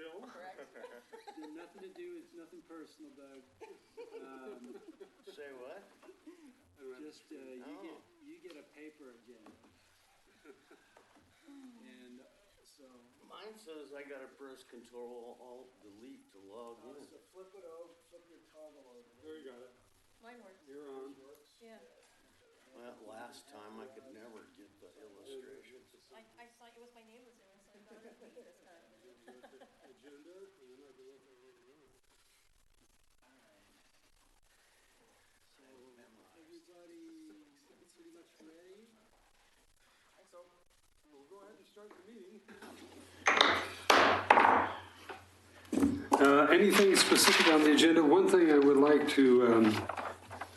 Bill. Correct? Nothing to do, it's nothing personal, Doug. Say what? Just, you get a paper agenda. And so. Mine says I gotta press Control Alt Delete to log in. So flip it over, flip your toggle over. There you got it. Mine works. You're on. Yeah. Well, last time I could never get the illustrations. I saw, it was my name was there, so I thought it was me this time. Agenda, and then I can look at what we're doing. So everybody pretty much ready? So, we'll go ahead and start the meeting. Anything specific on the agenda? One thing I would like to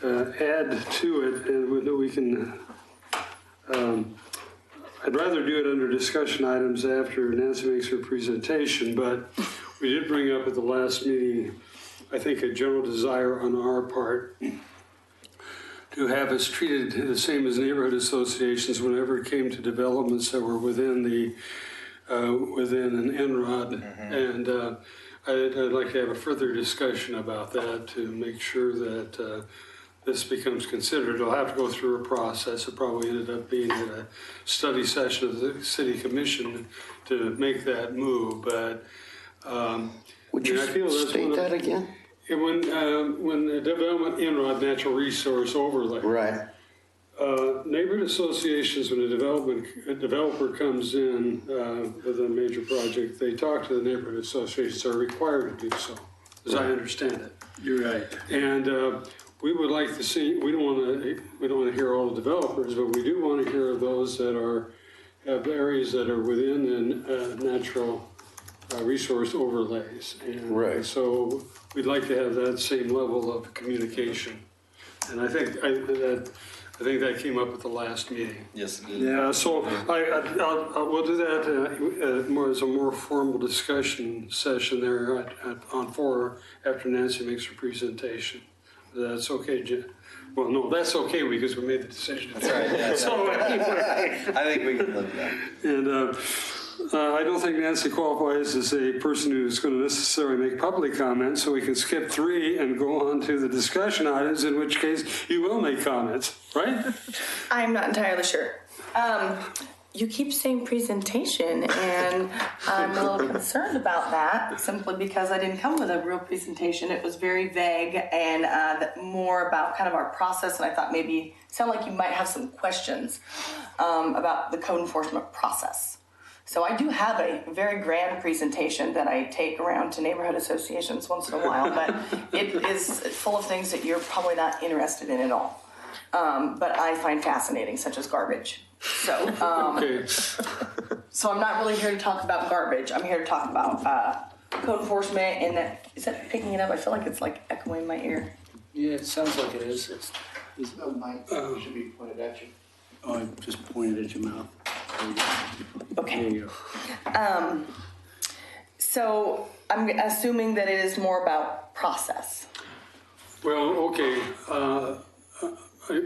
add to it, and we can, I'd rather do it under discussion items after Nancy makes her presentation, but we did bring up at the last meeting, I think, a general desire on our part to have us treated the same as neighborhood associations whenever it came to developments that were within the within an NROD. And I'd like to have a further discussion about that to make sure that this becomes considered. It'll have to go through a process. It probably ended up being at a study session of the City Commission to make that move, but Would you I feel that's state one of- that again? when the development NROD natural resource overlay. Right. Neighborhood associations, when a developer comes in with a major project, they talk to the neighborhood associations, are required to do so, as I understand it. You're right. And we would like to see, we don't want to hear all the developers, but we do want to hear those that have areas that are within the natural resource overlays. And Right. so we'd like to have that same level of communication. And I think that came up at the last meeting. Yes. Yeah, so we'll do that more as a more formal discussion session there on 4 after Nancy makes her presentation. That's okay, Jen? Well, no, that's okay because we made the decision. That's right. Yeah, So anyway. I think we can live with that. And I don't think Nancy qualifies as a person who's going to necessarily make public comments, so we can skip 3 and go on to the discussion items, in which case you will make comments, right? I'm not entirely sure. You keep saying presentation, and I'm a little concerned about that, simply because I didn't come with a real presentation. It was very vague and more about kind of our process, and I thought maybe sound like you might have some questions about the code enforcement process. So I do have a very grand presentation that I take around to neighborhood associations once in a while, but it is full of things that you're probably not interested in at all. But I find fascinating, such as garbage. So, Okay. so I'm not really here to talk about garbage. I'm here to talk about code enforcement. And that, is that picking it up? I feel like it's like echoing in my ear. Yeah, it sounds like it is. The mic should be pointed at you. Oh, I just pointed at your mouth. Okay. There you go. So I'm assuming that it is more about process. Well, okay.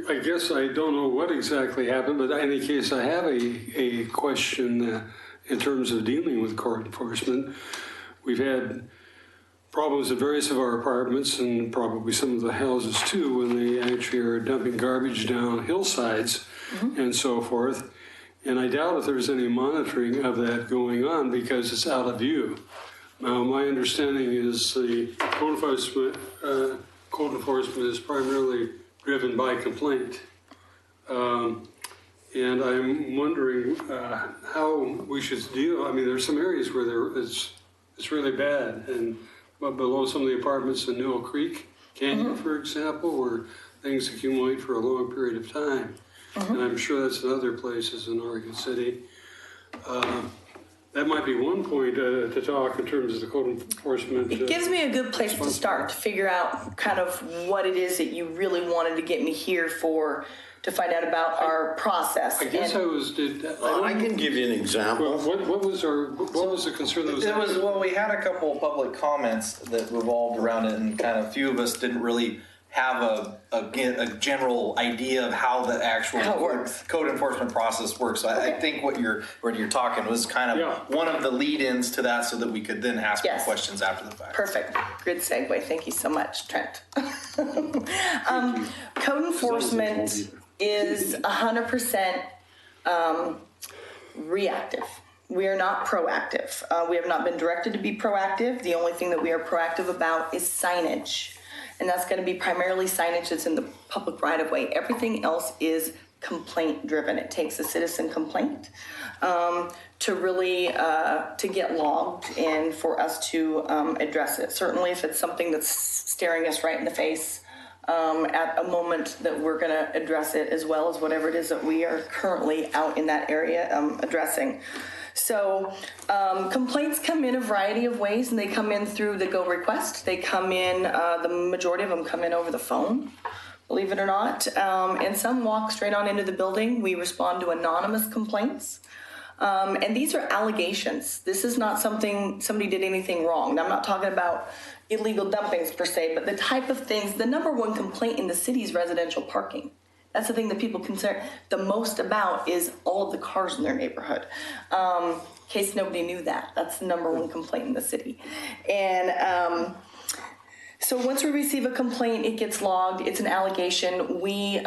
I guess I don't know what exactly happened, but in any case, I have a question in terms of dealing with code enforcement. We've had problems at various of our apartments and probably some of the houses too when they actually are dumping garbage down hillsides and so forth. And I doubt if there's any monitoring of that going on because it's out of view. Now, my understanding is the code enforcement is primarily driven by complaint. And I'm wondering how we should deal. I mean, there's some areas where it's really bad, and below some of the apartments in Newell Creek Canyon, for example, where things accumulate for a long period of time. And I'm sure that's in other places in Oregon City. That might be one point to talk in terms of the code enforcement. It gives me a good place to start to figure out kind of what it is that you really wanted to get me here for, to find out about our process. I guess I can give you an example. What was the concern that was? Well, we had a couple of public comments that revolved around it, and kind of a few of us didn't really have a general idea of how the actual How it works. code enforcement process works. So I think what you're talking was kind of Yeah. one of the lead-ins to that, so that we could then ask more Yes. questions after the fact. Perfect. Good segue. Thank you so much, Trent. Code enforcement is 100% reactive. We are not proactive. We have not been directed to be proactive. The only thing that we are proactive about is signage. And that's going to be primarily signage that's in the public right of way. Everything else is complaint driven. It takes a citizen complaint to really to get logged and for us to address it. Certainly if it's something that's staring us right in the face at a moment, that we're going to address it, as well as whatever it is that we are currently out in that area addressing. So complaints come in a variety of ways, and they come in through the Go request. They come in, the majority of them come in over the phone, believe it or not. And some walk straight on into the building. We respond to anonymous complaints. And these are allegations. This is not something somebody did anything wrong. Now, I'm not talking about illegal dumpings per se, but the type of things. The number one complaint in the city is residential parking. That's the thing that people concern the most about, is all of the cars in their neighborhood. In case nobody knew that, that's the number one complaint in the city. And so once we receive a complaint, it gets logged. It's an allegation. We,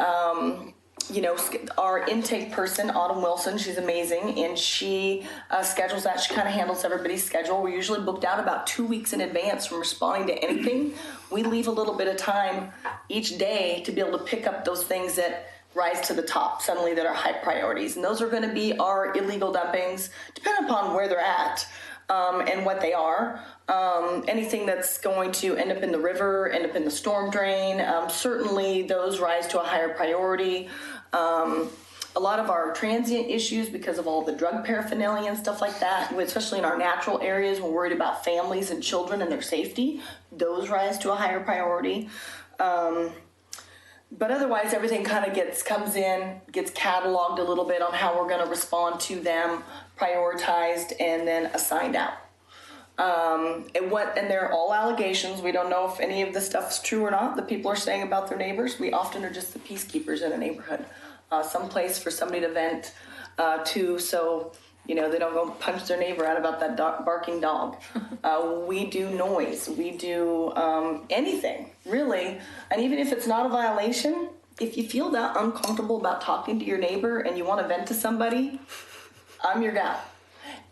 our intake person, Autumn Wilson, she's amazing, and she schedules that. She kind of handles everybody's schedule. We're usually booked out about 2 weeks in advance from responding to anything. We leave a little bit of time each day to be able to pick up those things that rise to the top suddenly, that are high priorities. And those are going to be our illegal dumpings, depending upon where they're at and what they are. Anything that's going to end up in the river, end up in the storm drain, certainly those rise to a higher priority. A lot of our transient issues, because of all the drug paraphernalia and stuff like that, especially in our natural areas, we're worried about families and children and their safety. Those rise to a higher priority. But otherwise, everything kind of comes in, gets cataloged a little bit on how we're going to respond to them, prioritized, and then assigned out. And they're all allegations. We don't know if any of the stuff's true or not. The people are saying about their neighbors. We often are just the peacekeepers in a neighborhood, some place for somebody to vent to, so they don't go punch their neighbor out about that barking dog. We do noise. We do anything, really. And even if it's not a violation, if you feel that uncomfortable about talking to your neighbor and you want to vent to somebody, I'm your gal.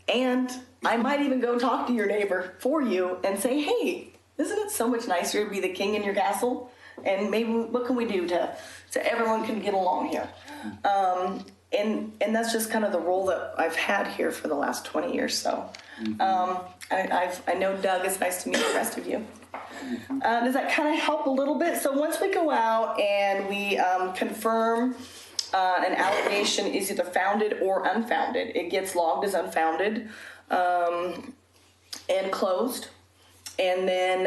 And I might even go talk to your neighbor for you and say, hey, isn't it so much nicer to be the king in your castle? And maybe what can we do so everyone can get along here? And that's just kind of the role that I've had here for the last 20 years. So I know Doug. It's nice to meet the rest of you. Does that kind of help a little bit? So once we go out and we confirm an allegation is either founded or unfounded, it gets logged as unfounded and closed. And then,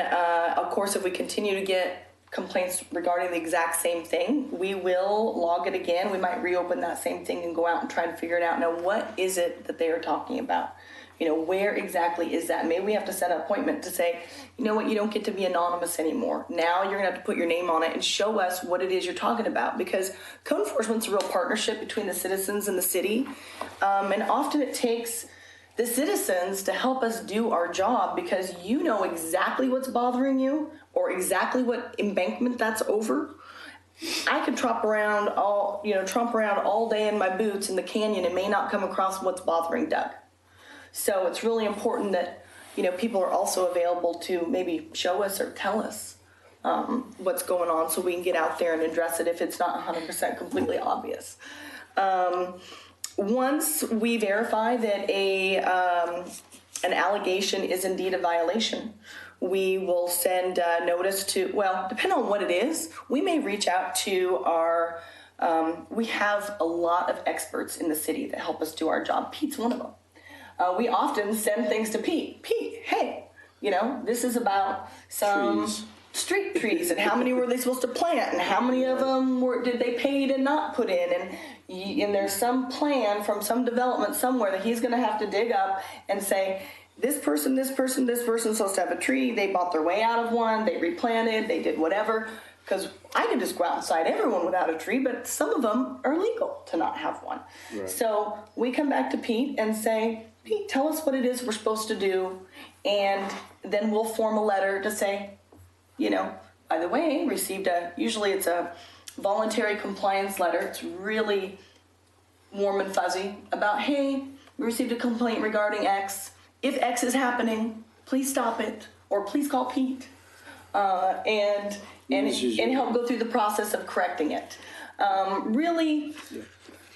of course, if we continue to get complaints regarding the exact same thing, we will log it again. We might reopen that same thing and go out and try and figure it out. Now, what is it that they are talking about? Where exactly is that? Maybe we have to set an appointment to say, you know what, you don't get to be anonymous anymore. Now you're going to have to put your name on it and show us what it is you're talking about, because code enforcement's a real partnership between the citizens and the city. And often it takes the citizens to help us do our job, because you know exactly what's bothering you or exactly what embankment that's over. I could tromp around all day in my boots in the canyon and may not come across what's bothering Doug. So it's really important that, people are also available to maybe show us or tell us what's going on, so we can get out there and address it if it's not 100% completely obvious. Once we verify that an allegation is indeed a violation, we will send notice to, depending on what it is, we may reach out to we have a lot of experts in the city that help us do our job. Pete's one of them. We often send things to Pete. Pete, hey, this is about some street trees, and how many were they supposed to plant, and how many of them did they pay to not put in, and there's some plan from some development somewhere that he's going to have to dig up and say, this person's supposed to have a tree, they bought their way out of one, they replanted, they did whatever. Because I could just go outside everyone without a tree, but some of them are legal to not have one. So we come back to Pete and say, Pete, tell us what it is we're supposed to do. And then we'll form a letter to say, by the way, usually it's a voluntary compliance letter. It's really warm and fuzzy about, hey, we received a complaint regarding X. If X is happening, please stop it, or please call Pete, and help go through the process of correcting it. Really,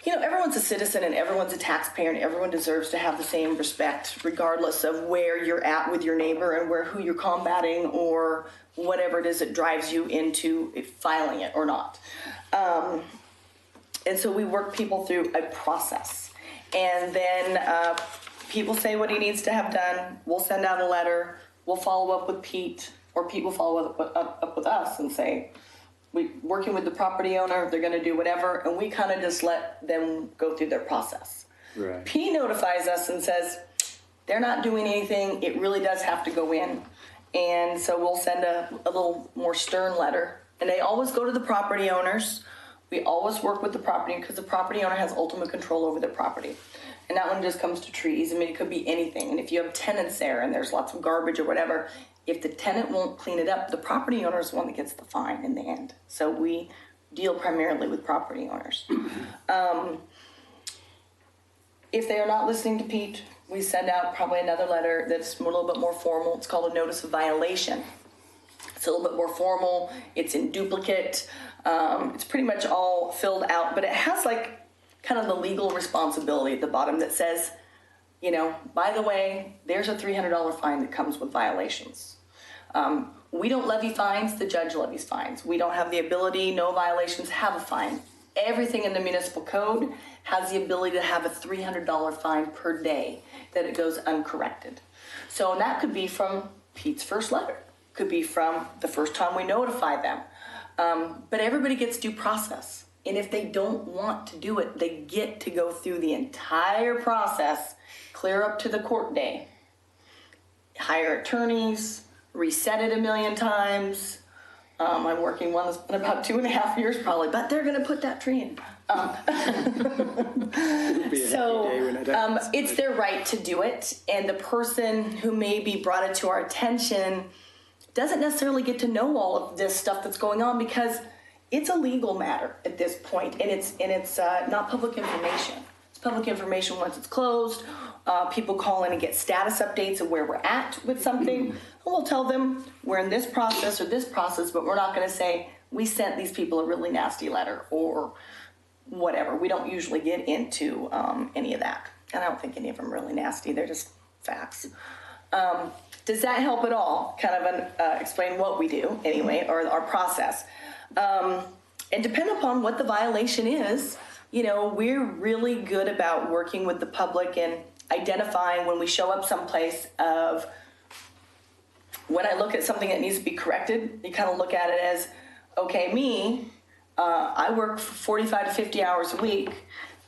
everyone's a citizen and everyone's a taxpayer, and everyone deserves to have the same respect, regardless of where you're at with your neighbor and who you're combating or whatever it is that drives you into filing it or not. And so we work people through a process. And then people say what he needs to have done. We'll send out a letter. We'll follow up with Pete, or Pete will follow up with us and say, we're working with the property owner, they're going to do whatever, and we kind of just let them go through their process. Right. Pete notifies us and says, they're not doing anything, it really does have to go in. And so we'll send a little more stern letter. And they always go to the property owners. We always work with the property, because the property owner has ultimate control over their property. And that one just comes to trees. I mean, it could be anything. And if you have tenants there and there's lots of garbage or whatever, if the tenant won't clean it up, the property owner is the one that gets the fine in the end. So we deal primarily with property owners. If they are not listening to Pete, we send out probably another letter that's a little bit more formal. It's called a notice of violation. It's a little bit more formal. It's in duplicate. It's pretty much all filled out, but it has like kind of the legal responsibility at the bottom that says, by the way, there's a $300 fine that comes with violations. We don't levy fines, the judge levies fines. We don't have the ability, no violations have a fine. Everything in the municipal code has the ability to have a $300 fine per day that it goes uncorrected. So and that could be from Pete's first letter, could be from the first time we notify them. But everybody gets due process. And if they don't want to do it, they get to go through the entire process, clear up to the court day, hire attorneys, reset it a million times. I'm working one that's been about 2.5 years probably, but they're going to put that tree in. So it's their right to do it. And the person who maybe brought it to our attention doesn't necessarily get to know all of this stuff that's going on, because it's a legal matter at this point, and it's not public information. It's public information once it's closed. People call in and get status updates of where we're at with something. And we'll tell them we're in this process or this process, but we're not going to say we sent these people a really nasty letter or whatever. We don't usually get into any of that. And I don't think any of them are really nasty. They're just facts. Does that help at all? Kind of explain what we do anyway, or our process. And depend upon what the violation is, we're really good about working with the public and identifying when we show up someplace of when I look at something that needs to be corrected, you kind of look at it as, okay, I work 45 to 50 hours a week.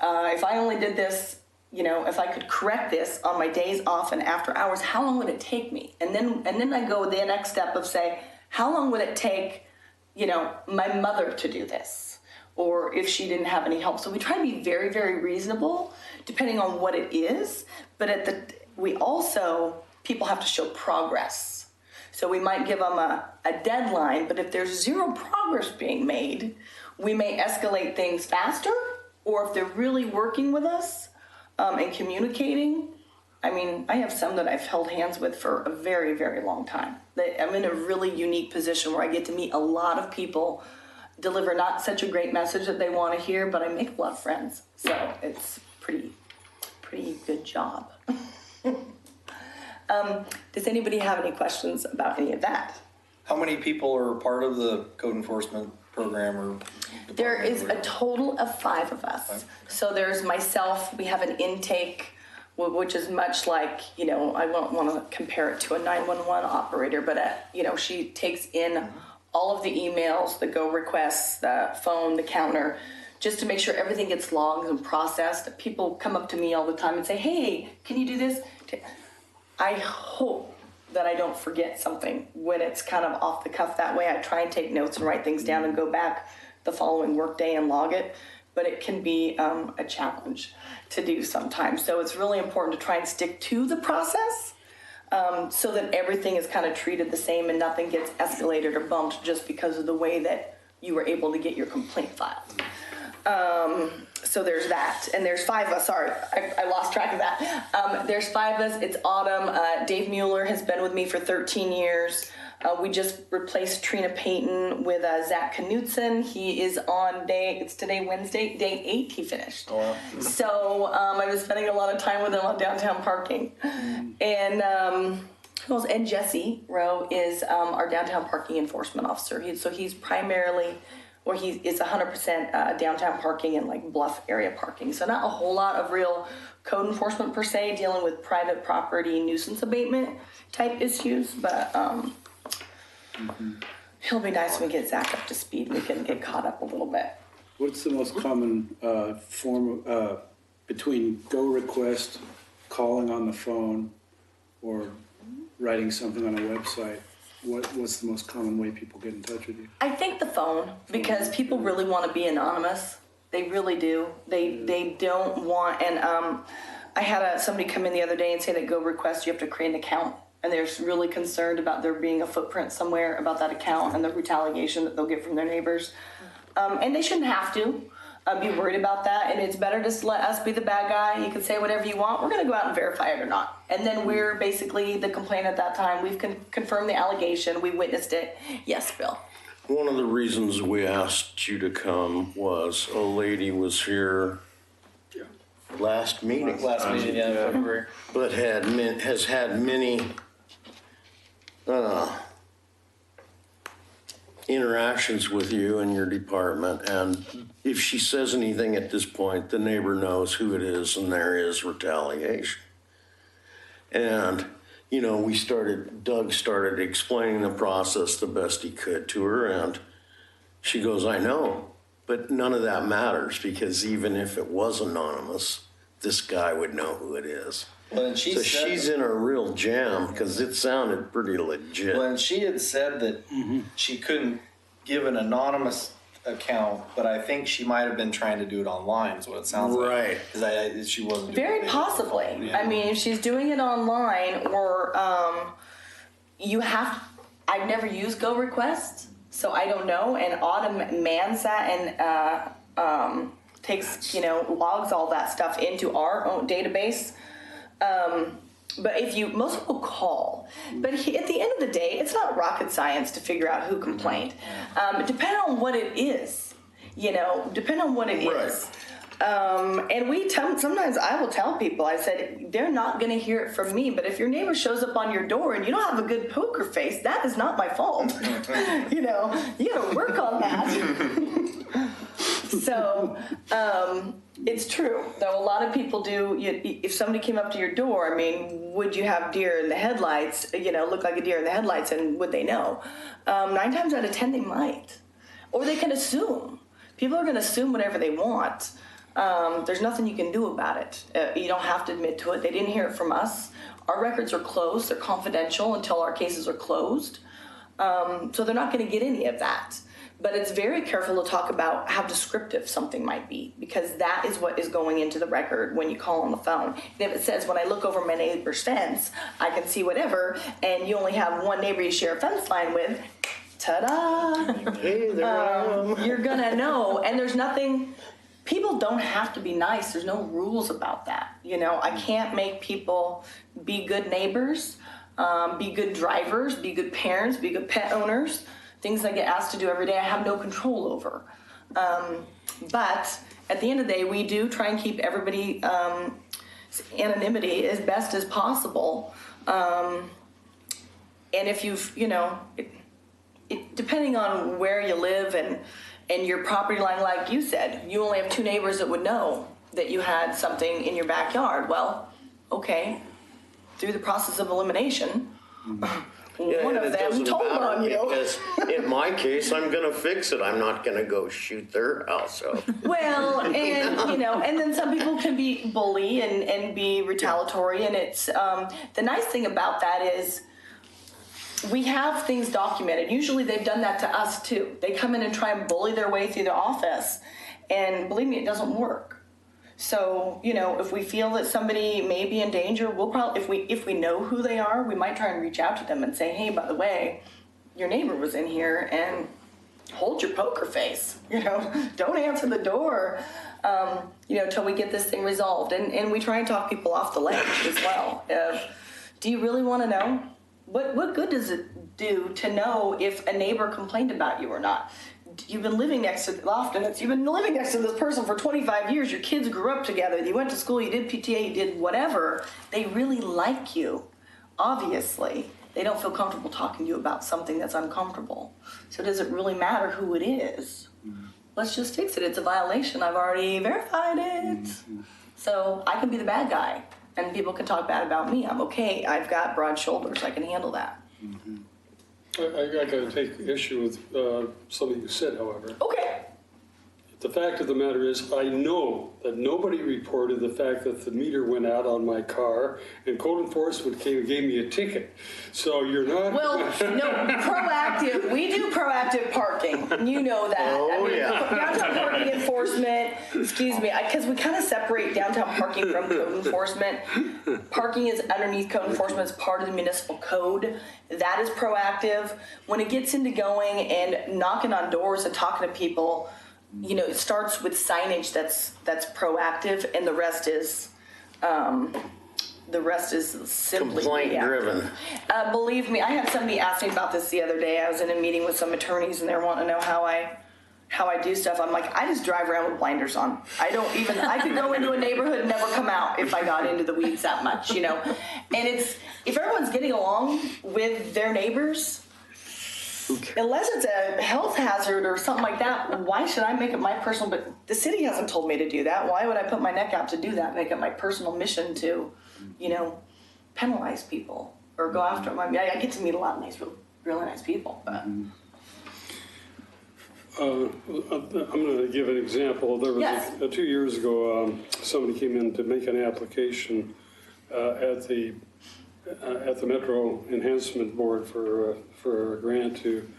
If I only did this, if I could correct this on my days off and after hours, how long would it take me? And then I go the next step of say, how long would it take, my mother to do this? Or if she didn't have any help. So we try to be very, very reasonable depending on what it is. But people have to show progress. So we might give them a deadline, but if there's zero progress being made, we may escalate things faster, or if they're really working with us and communicating. I mean, I have some that I've held hands with for a very, very long time. I'm in a really unique position where I get to meet a lot of people, deliver not such a great message that they want to hear, but I make a lot of friends. So it's pretty good job. Does anybody have any questions about any of that? How many people are part of the code enforcement program? Or there is a total of 5 of us. 5? So there's myself. We have an intake, which is much like, I don't want to compare it to a 911 operator, but, she takes in all of the emails, the go requests, the phone, the counter, just to make sure everything gets logged and processed. People come up to me all the time and say, hey, can you do this? I hope that I don't forget something when it's kind of off the cuff that way. I try and take notes and write things down and go back the following workday and log it, but it can be a challenge to do sometimes. So it's really important to try and stick to the process so that everything is kind of treated the same and nothing gets escalated or bumped just because of the way that you were able to get your complaint filed. So there's that, and there's 5 of us. Sorry, I lost track of that. There's 5 of us. It's Autumn. Dave Mueller has been with me for 13 years. We just replaced Trina Payton with Zach Knutson. He is on it's today Wednesday, day 8 he finished. Oh, wow. So I've been spending a lot of time with him on downtown parking. And who else? And Jesse Rowe is our downtown parking enforcement officer. He's primarily, or he is 100% downtown parking and like Bluff area parking. So not a whole lot of real code enforcement per se, dealing with private property nuisance abatement type issues, but he'll be nice when we get Zach up to speed. We can get caught up a little bit. What's the most common form between go request, calling on the phone, or writing something on a website? What's the most common way people get in touch with you? I think the phone, because people really want to be anonymous. They really do. They don't want, and I had somebody come in the other day and say that go request, you have to create an account. And they're really concerned about there being a footprint somewhere about that account and the retaliation that they'll get from their neighbors. And they shouldn't have to be worried about that. And it's better just let us be the bad guy. You can say whatever you want. We're going to go out and verify it or not. And then we're basically the complainant at that time. We've confirmed the allegation. We witnessed it. Yes, Bill. One of the reasons we asked you to come was a lady was here last meeting. Last meeting, yeah, in February. But has had many interactions with you and your department, and if she says anything at this point, the neighbor knows who it is and there is retaliation. And, you know, Doug started explaining the process the best he could to her, and she goes, I know, but none of that matters because even if it was anonymous, this guy would know who it is. Well, and She's in a real jam because it sounded pretty legit. Well, and she had said that she couldn't give an anonymous account, but I think she might have been trying to do it online, is what it sounds like. Right. Because she wasn't doing Very it. possibly. Yeah. I mean, if she's doing it online, or I've never used Go Request, so I don't know. And Autumn mans that and takes, logs all that stuff into our own database. But most people call. But at the end of the day, it's not rocket science to figure out who complained. Depending on what it is, depending on what it is. And sometimes I will tell people, I said, they're not going to hear it from me, but if your neighbor shows up on your door and you don't have a good poker face, that is not my fault. You got to work on that. So, it's true, though a lot of people do. If somebody came up to your door, would you have deer in the headlights, look like a deer in the headlights, and would they know? 9 times out of 10, they might. Or they can assume. People are going to assume whatever they want. There's nothing you can do about it. You don't have to admit to it. They didn't hear it from us. Our records are closed. They're confidential until our cases are closed. So they're not going to get any of that. But it's very careful to talk about how descriptive something might be, because that is what is going into the record when you call on the phone. And if it says, when I look over my neighbor's fence, I can see whatever, and you only have one neighbor you share a fence line with, ta-da! Hey, there I am. You're going to know. And there's nothing, people don't have to be nice. There's no rules about that. I can't make people be good neighbors, be good drivers, be good parents, be good pet owners. Things I get asked to do every day, I have no control over. But at the end of the day, we do try and keep everybody anonymity as best as possible. And if you've, depending on where you live and your property line, like you said, you only have 2 neighbors that would know that you had something in your backyard. Well, okay, through the process of elimination, one of them told on you. Because in my case, I'm going to fix it. I'm not going to go shoot their house up. Well, and and then some people can be bully and be retaliatory, and it's the nice thing about that is we have things documented. Usually they've done that to us too. They come in and try and bully their way through the office. And believe me, it doesn't work. So, if we feel that somebody may be in danger, we'll probably, if we know who they are, we might try and reach out to them and say, hey, by the way, your neighbor was in here, and hold your poker face. Don't answer the door, till we get this thing resolved. And we try and talk people off the ledge as well. Do you really want to know? What good does it do to know if a neighbor complained about you or not? You've been living next to, often you've been living next to this person for 25 years. Your kids grew up together. You went to school, you did PTA, you did whatever. They really like you. Obviously, they don't feel comfortable talking to you about something that's uncomfortable. So does it really matter who it is? Let's just fix it. It's a violation. I've already verified it. So I can be the bad guy, and people can talk bad about me. I'm okay. I've got broad shoulders. I can handle that. I got to take issue with something you said, however. Okay. The fact of the matter is, I know that nobody reported the fact that the meter went out on my car, and code enforcement came and gave me a ticket. So you're not. Well, no, proactive. We do proactive parking. You know that. Oh, yeah. Downtown parking enforcement. Excuse me, because we kind of separate downtown parking from code enforcement. Parking is underneath code enforcement. It's part of the municipal code. That is proactive. When it gets into going and knocking on doors and talking to people, it starts with signage that's proactive, and the rest is simply Complaint reactive. driven. Believe me, I had somebody ask me about this the other day. I was in a meeting with some attorneys, and they're wanting to know how I do stuff. I'm like, I just drive around with blinders on. I could go into a neighborhood and never come out if I got into the weeds that much, And if everyone's getting along with their neighbors, unless it's a health hazard or something like that, why should I make it my personal? But the city hasn't told me to do that. Why would I put my neck out to do that? Make it my personal mission to, penalize people or go after them. I mean, I get to meet a lot of nice, really nice people. But. I'm going to give an example. There was Yes. 2 years ago, somebody came in to make an application at the Metro Enhancement Board for a grant to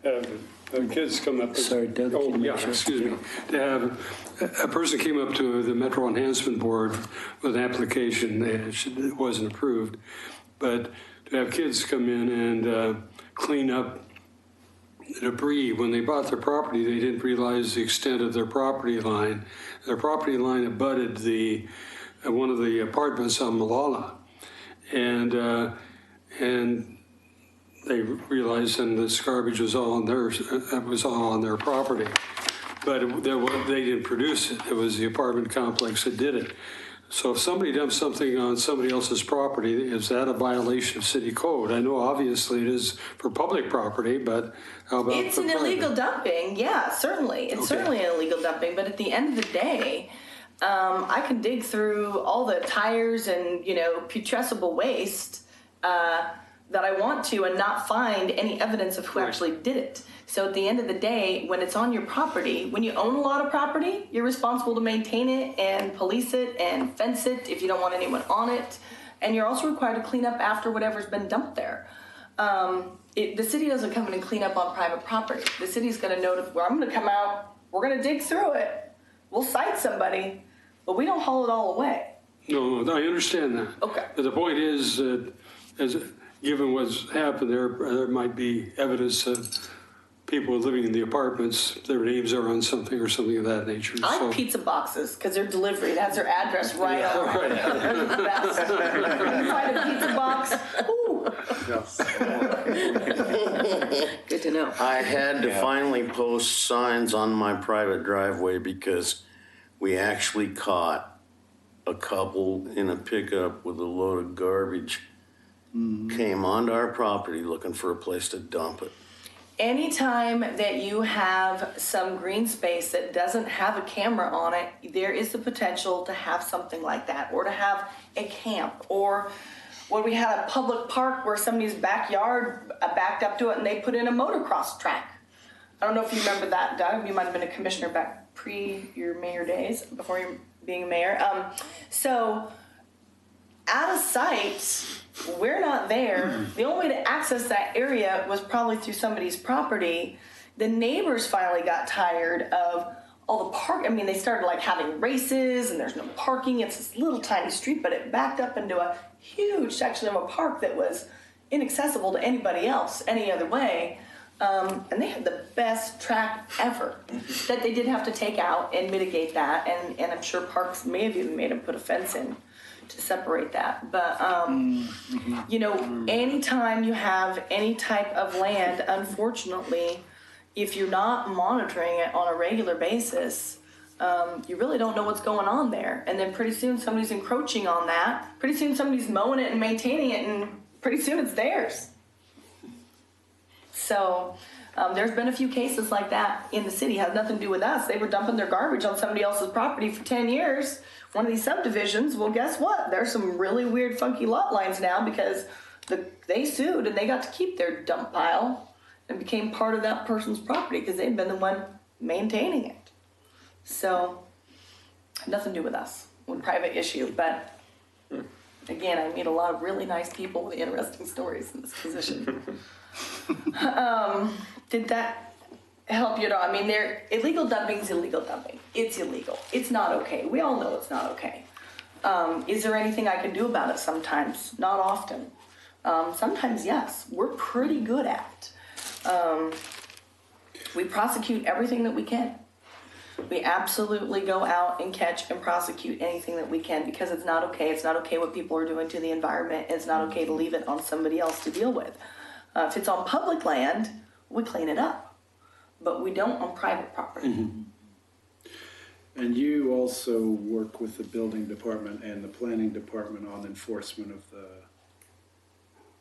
have kids come up. Sorry, Doug, Oh, can you yeah, make sure? excuse me. To have a person came up to the Metro Enhancement Board with an application. It wasn't approved, but to have kids come in and clean up debris. When they bought their property, they didn't realize the extent of their property line. Their property line abutted one of the apartments on Malala. And they realized then this garbage was all on their property, but they didn't produce it. It was the apartment complex that did it. So if somebody dumps something on somebody else's property, is that a violation of city code? I know obviously it is for public property, but how about It's for an private? illegal dumping, yeah, certainly. It's certainly an illegal dumping, but at the end of the day, I can dig through all the tires and, putrescible waste that I want to and not find any evidence of who actually did it. So at the end of the day, when it's on your property, when you own a lot of property, you're responsible to maintain it and police it and fence it if you don't want anyone on it. And you're also required to clean up after whatever's been dumped there. The city doesn't come in and clean up on private property. The city's going to notify, well, I'm going to come out, we're going to dig through it. We'll cite somebody, but we don't haul it all away. No, I understand that. Okay. But the point is that, given what's happened there might be evidence of people living in the apartments, their names are on something or something of that nature. I like pizza boxes because they're delivery. It has their address right on it. They're the best. You find a pizza box. Ooh. Good to know. I had to finally post signs on my private driveway because we actually caught a couple in a pickup with a load of garbage. Came onto our property looking for a place to dump it. Anytime that you have some green space that doesn't have a camera on it, there is the potential to have something like that, or to have a camp, or when we had a public park where somebody's backyard backed up to it and they put in a motocross track. I don't know if you remember that, Doug. You might have been a commissioner back pre your mayor days, before you being mayor. So out of sight. We're not there. The only way to access that area was probably through somebody's property. The neighbors finally got tired of all the park. I mean, they started like having races and there's no parking. It's this little tiny street, but it backed up into a huge section of a park that was inaccessible to anybody else any other way. And they had the best track ever that they did have to take out and mitigate that. And I'm sure parks may have even made them put a fence in to separate that. But, you know, anytime you have any type of land, unfortunately, if you're not monitoring it on a regular basis, you really don't know what's going on there. And then pretty soon somebody's encroaching on that. Pretty soon somebody's mowing it and maintaining it, and pretty soon it's theirs. So there's been a few cases like that in the city. It has nothing to do with us. They were dumping their garbage on somebody else's property for 10 years. One of these subdivisions, well, guess what? There's some really weird, funky lot lines now because they sued and they got to keep their dump pile and became part of that person's property because they'd been the one maintaining it. So nothing to do with us. A private issue. But again, I meet a lot of really nice people with interesting stories in this position. Did that help you at all? I mean, illegal dumping is illegal dumping. It's illegal. It's not okay. We all know it's not okay. Is there anything I can do about it sometimes? Not often. Sometimes, yes. We're pretty good at it. We prosecute everything that we can. We absolutely go out and catch and prosecute anything that we can because it's not okay. It's not okay what people are doing to the environment. It's not okay to leave it on somebody else to deal with. If it's on public land, we clean it up, but we don't on private property. Mm-hmm. And you also work with the building department and the planning department on enforcement of the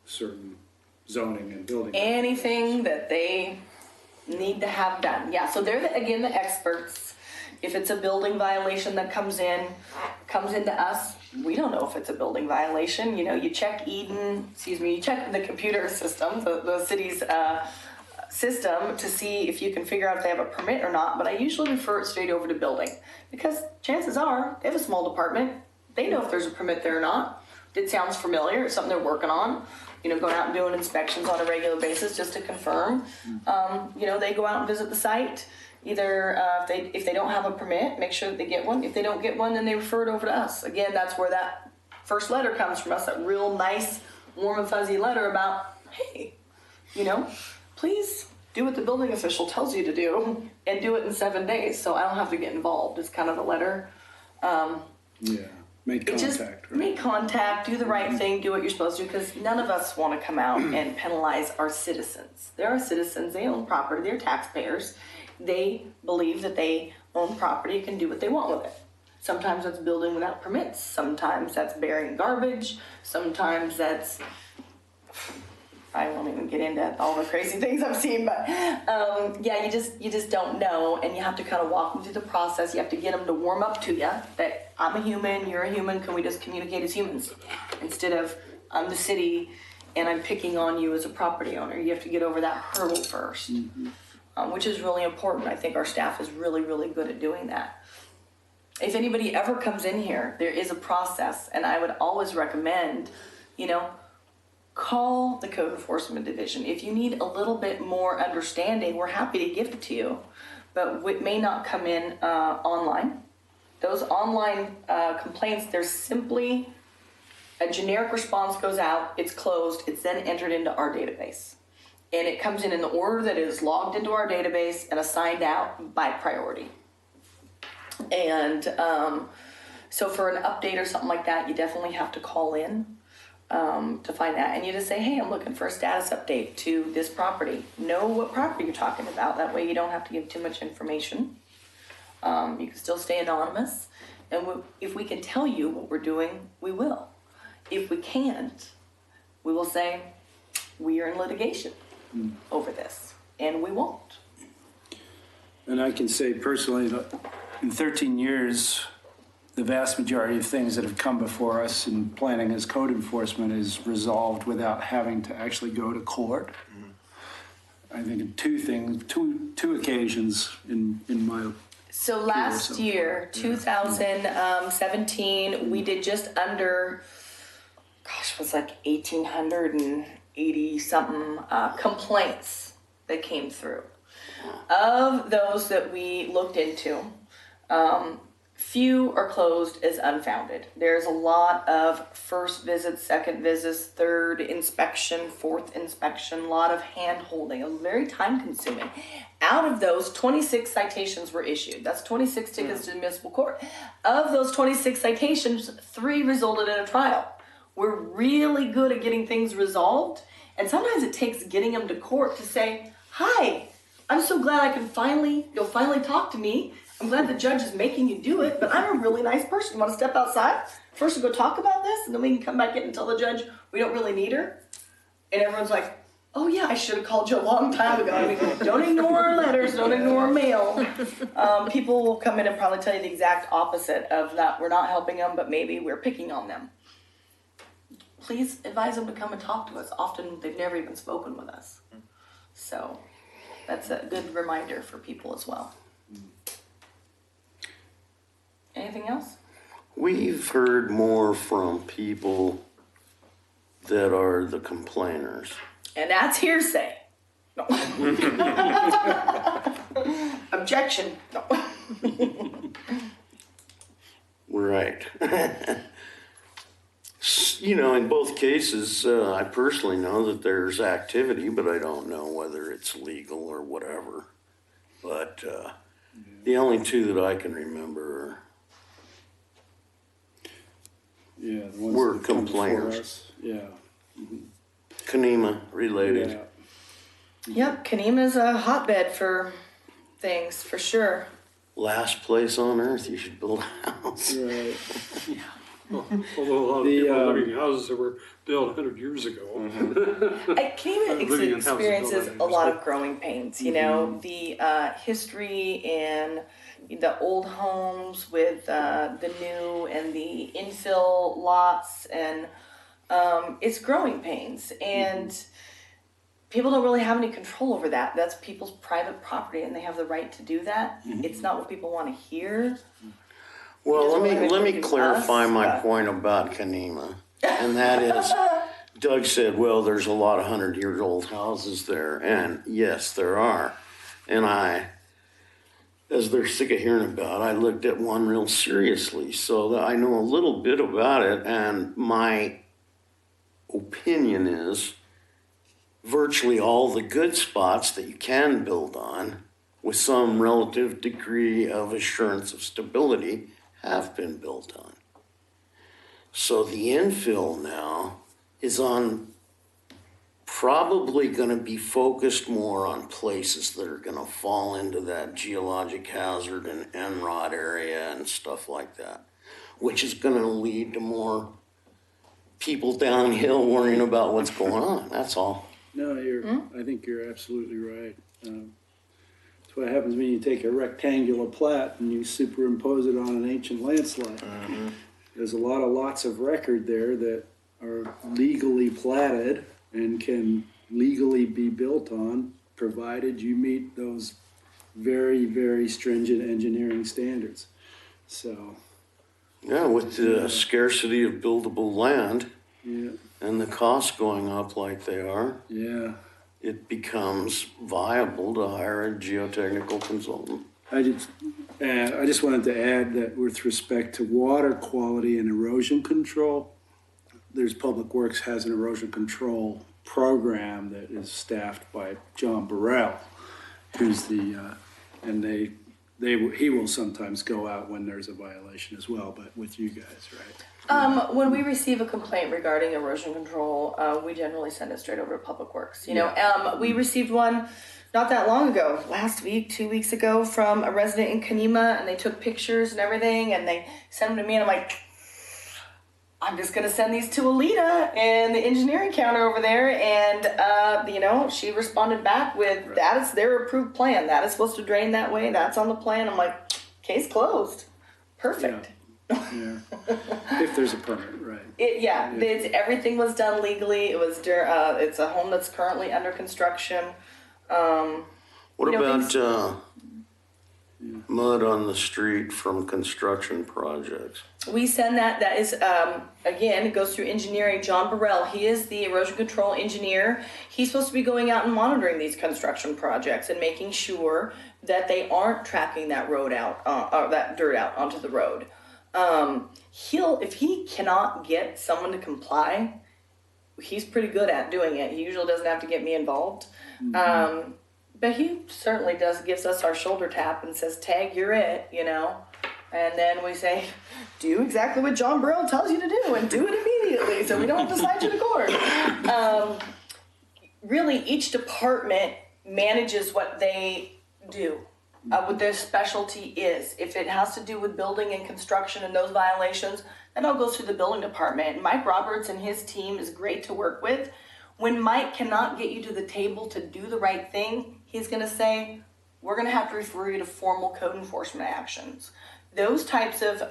certain zoning and building. Anything that they need to have done. Yeah, so they're, again, the experts. If it's a building violation that comes into us, we don't know if it's a building violation. You know, you check you check the computer system, the city's system to see if you can figure out if they have a permit or not. But I usually refer it straight over to building because chances are they have a small department. They know if there's a permit there or not. It sounds familiar. It's something they're working on. You know, going out and doing inspections on a regular basis just to confirm. You know, they go out and visit the site. Either if they don't have a permit, make sure that they get one. If they don't get one, then they refer it over to us. Again, that's where that first letter comes from us, that real nice, warm and fuzzy letter about, hey, you know, please do what the building official tells you to do and do it in 7 days so I don't have to get involved. It's kind of a letter. Make contact. Right? Make contact, do the right thing, do what you're supposed to, because none of us want to come out and penalize our citizens. They're our citizens, they own property, they're taxpayers. They believe that they own property and can do what they want with it. Sometimes that's building without permits. Sometimes that's burying garbage. Sometimes that's, I won't even get into all the crazy things I've seen, but yeah, you just don't know, and you have to kind of walk them through the process. You have to get them to warm up to you that I'm a human, you're a human, can we just communicate as humans? Instead of I'm the city and I'm picking on you as a property owner. You have to get over that hurdle first. Mm-hmm. Which is really important. I think our staff is really, really good at doing that. If anybody ever comes in here, there is a process, and I would always recommend, you know, call the Code Enforcement Division. If you need a little bit more understanding, we're happy to give it to you, but it may not come in online. Those online complaints, there's simply a generic response goes out, it's closed, it's then entered into our database. And it comes in the order that is logged into our database and assigned out by priority. And so for an update or something like that, you definitely have to call in to find that. And you just say, hey, I'm looking for a status update to this property. Know what property you're talking about. That way you don't have to give too much information. You can still stay anonymous. And if we can tell you what we're doing, we will. If we can't, we will say, we are in litigation over this, and we won't. And I can say personally that in 13 years, the vast majority of things that have come before us in planning as code enforcement is resolved without having to actually go to court. I think two occasions in my. So last year, 2017, we did just under gosh, it was like 1,880 something complaints that came through. Of those that we looked into, few are closed as unfounded. There's a lot of first visits, second visits, third inspection, fourth inspection, a lot of hand holding, very time consuming. Out of those, 26 citations were issued. That's 26 tickets to the municipal court. Of those 26 citations, 3 resulted in a trial. We're really good at getting things resolved, and sometimes it takes getting them to court to say, hi, I'm so glad you'll finally talk to me. I'm glad the judge is making you do it, but I'm a really nice person. You want to step outside first and go talk about this, and then we can come back in and tell the judge we don't really need her? And everyone's like, oh yeah, I should have called you a long time ago. I mean, don't ignore our letters, don't ignore our mail. People will come in and probably tell you the exact opposite of that. We're not helping them, but maybe we're picking on them. Please advise them to come and talk to us. Often they've never even spoken with us. So that's a good reminder for people as well. Anything else? We've heard more from people that are the complainers. And that's hearsay. No. Objection. No. Right. You know, in both cases, I personally know that there's activity, but I don't know whether it's legal or whatever. But the only 2 that I can remember Yeah, the ones We're that come before complainers. us. Yeah. Kanema related. Yeah. Yep, Kanema's a hotbed for things, for sure. Last place on earth you should build a house. Right. Although a lot of The, people are living in houses that were built 100 years ago. Kanema Living in houses experiences built a on lot of growing pains. You know, the history in the old homes with the new and the infill lots, and it's growing pains. And people don't really have any control over that. That's people's private property, and they have the right to do that. It's not what people want to hear. Well, let me Us, clarify my but- point about Kanema. And that is, Doug said, well, there's a lot of 100-year-old houses there. And yes, there are. And as they're sick of hearing about, I looked at one real seriously. So that I know a little bit about it. And my opinion is virtually all the good spots that you can build on with some relative degree of assurance of stability have been built on. So the infill now is probably going to be focused more on places that are going to fall into that geologic hazard and NROD area and stuff like that, which is going to lead to more people downhill worrying about what's going on. That's all. No, I think you're absolutely right. That's what happens when you take a rectangular plat and you superimpose it on an ancient landslide. There's a lot of lots of record there that are legally platted and can legally be built on, provided you meet those very, very stringent engineering standards. So, Yeah, with the scarcity of buildable land yeah, and the costs going up like they are, yeah. it becomes viable to hire a geotechnical consultant. I just wanted to add that with respect to water quality and erosion control, there's Public Works has an erosion control program that is staffed by John Burrell, who's and he will sometimes go out when there's a violation as well, but with you guys, right? When we receive a complaint regarding erosion control, we generally send it straight over to Public Works. We received one not that long ago, last week, 2 weeks ago, from a resident in Kanema, and they took pictures and everything, and they sent them to me, and I'm like, I'm just gonna send these to Alita and the engineering counter over there, and she responded back with, that is their approved plan. That is supposed to drain that way. That's on the plan. I'm like, case closed. Perfect. Yeah. If there's a permit, right. Everything was done legally. It was it's a home that's currently under construction. What about Mud on the street from construction projects. We send that. That is, again, it goes through engineering. John Burrell, he is the erosion control engineer. He's supposed to be going out and monitoring these construction projects and making sure that they aren't tracking that road out, or that dirt out onto the road. If he cannot get someone to comply, he's pretty good at doing it. He usually doesn't have to get me involved. But he certainly gives us our shoulder tap and says, Tag, you're it, And then we say, do exactly what John Burrell tells you to do and do it immediately so we don't have to cite you to court. Really, each department manages what they do, what their specialty is. If it has to do with building and construction and those violations, that all goes through the building department. Mike Roberts and his team is great to work with. When Mike cannot get you to the table to do the right thing, he's going to say, we're going to have to refer you to formal code enforcement actions. Those types of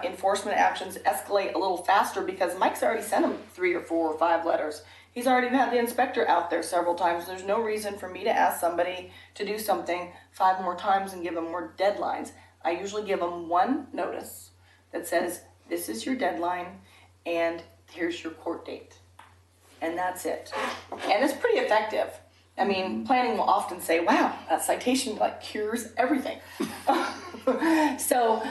enforcement actions escalate a little faster because Mike's already sent him 3 or 4 or 5 letters. He's already had the inspector out there several times. There's no reason for me to ask somebody to do something 5 more times and give them more deadlines. I usually give them one notice that says, this is your deadline and here's your court date. And that's it. And it's pretty effective. I mean, planning will often say, wow, that citation cures everything. So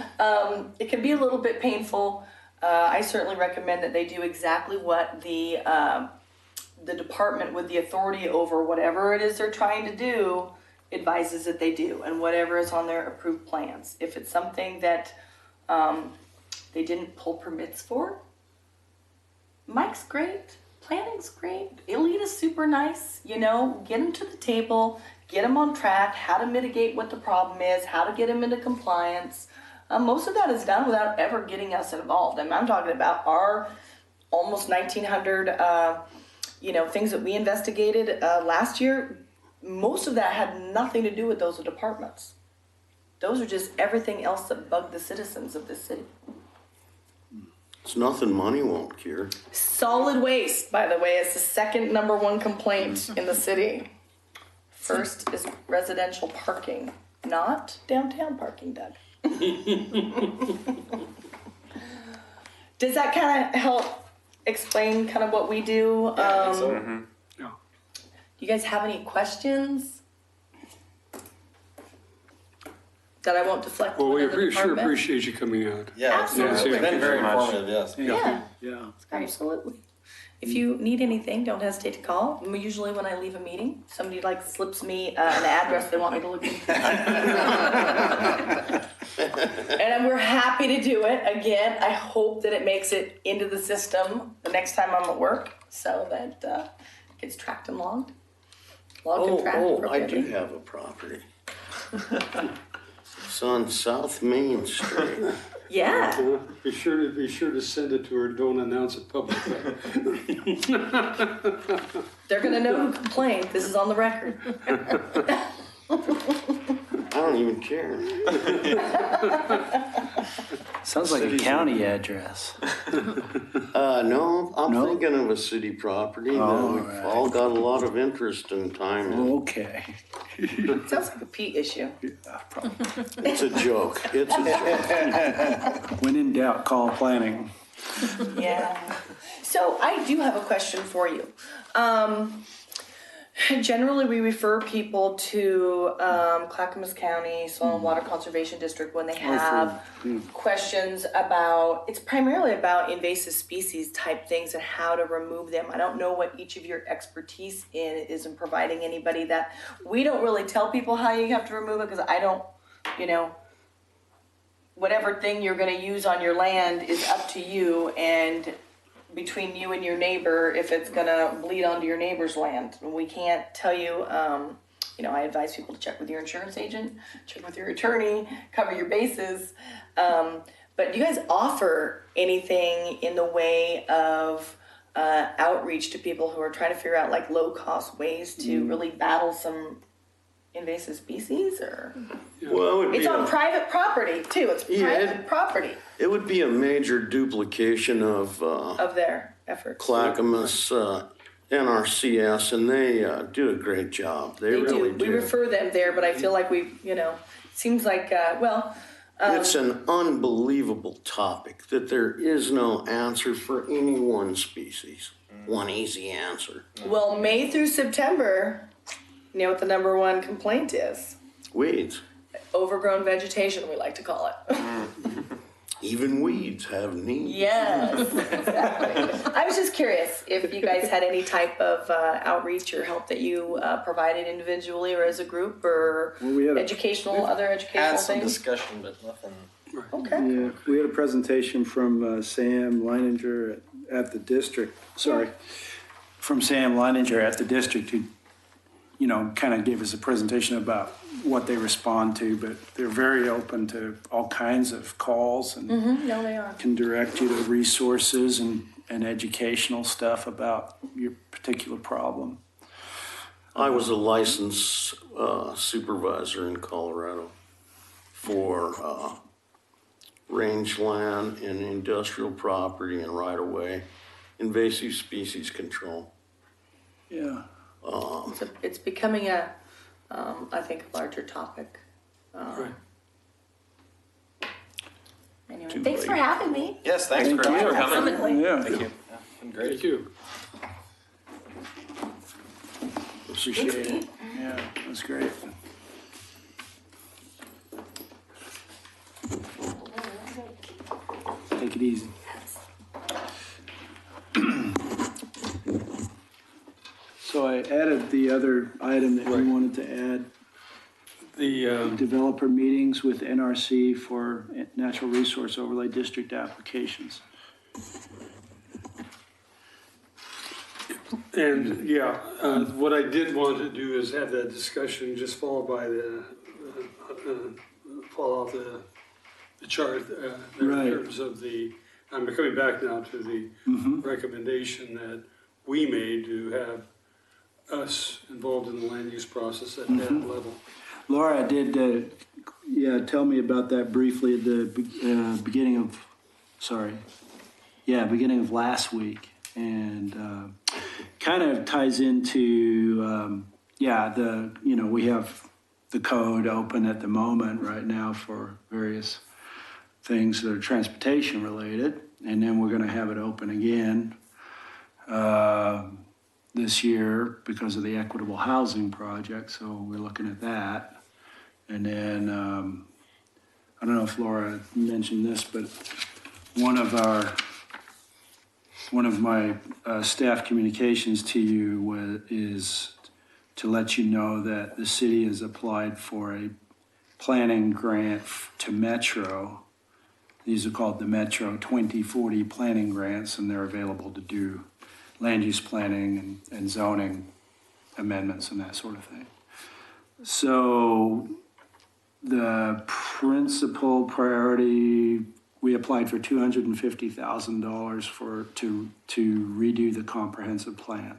it can be a little bit painful. I certainly recommend that they do exactly what the department with the authority over whatever it is they're trying to do advises that they do, and whatever is on their approved plans. If it's something that they didn't pull permits for, Mike's great. Planning's great. Elita's super nice. Get them to the table, get them on track, how to mitigate what the problem is, how to get them into compliance. Most of that is done without ever getting us involved. And I'm talking about our almost 1,900, things that we investigated last year. Most of that had nothing to do with those departments. Those are just everything else that bugged the citizens of this city. It's nothing money won't cure. Solid waste, by the way, is the second #1 complaint in the city. First is residential parking, not downtown parking, Doug. Does that kind of help explain kind of what we do? Yeah, I think so. Yeah. Do you guys have any questions that I won't deflect? Well, we to the sure department? appreciate you coming out. Yeah, Absolutely. it's been very Thank you so informative, yes. Yeah. Yeah. Absolutely. If you need anything, don't hesitate to call. Usually when I leave a meeting, somebody slips me an address they want me to look into. And we're happy to do it. Again, I hope that it makes it into the system the next time I'm at work so that it gets tracked and logged. Logged and tracked I do appropriately. have a property. It's on South Main Street. Yeah. Be sure to send it to her. Don't announce it publicly. They're going to know who complained. This is on the record. I don't even care. Sounds like a county address. No, I'm No? thinking of a city property that Oh, we've right. all got a lot of interest in time in. Okay. Sounds like a Pete issue. It's a joke. It's a joke. When in doubt, call planning. Yeah. So I do have a question for you. Generally, we refer people to Clackamas County Soil and Water Conservation District when they have questions about, it's primarily about invasive species type things and how to remove them. I don't know what each of your expertise is in providing anybody that. We don't really tell people how you have to remove it because I don't, whatever thing you're going to use on your land is up to you and between you and your neighbor if it's going to bleed onto your neighbor's land. We can't tell you, I advise people to check with your insurance agent, check with your attorney, cover your bases. But do you guys offer anything in the way of outreach to people who are trying to figure out low cost ways to really battle some invasive species? Or Well, it would be it's on private property too. It's private property it would be a major duplication of of their efforts. Clackamas NRCS, and they do a great job. They really We refer them there, but I feel like seems like, It's an unbelievable topic that there is no answer for any one species. One easy answer. well, May through September, you know what the number one complaint is? Weeds. Overgrown vegetation, we like to call it. Even weeds have needs. Yes, exactly. I was just curious if you guys had any type of outreach or help that you provided individually or as a group, or Well, we had other educational Had some things. discussion, but nothing. Okay. Yeah, we had a presentation from Sam Leininger at the district, from Sam Leininger at the district, who, kind of gave us a presentation about what they respond to, but they're very open to all kinds of calls and No, they are. can direct you to resources and educational stuff about your particular problem. I was a licensed supervisor in Colorado for rangeland and industrial property and right-of-way, invasive species control. Yeah. It's becoming I think, a larger topic. Right. Anyway, Too thanks late. for having me. Yes, thanks for coming. Yeah. Thank you. Yeah, been great. Thank you. Appreciate it. Yeah, that was great. Take it easy. So I added the other item that we wanted to add, The, developer meetings with NRC for natural resource overlay district applications. and yeah, what I did want to do is have that discussion just followed by fall off the chart in Right. terms of I'm coming back now to the recommendation that we made to have us involved in the land use process at that level. Laura did, tell me about that briefly at the beginning of last week. And kind of ties into, we have the code open at the moment right now for various things that are transportation related. And then we're going to have it open again this year because of the equitable housing project. So we're looking at that. And then, I don't know if Laura mentioned this, but one of my staff communications to you is to let you know that the city has applied for a planning grant to Metro. These are called the Metro 2040 planning grants, and they're available to do land use planning and zoning amendments and that sort of thing. So the principal priority, we applied for $250,000 to redo the comprehensive plan.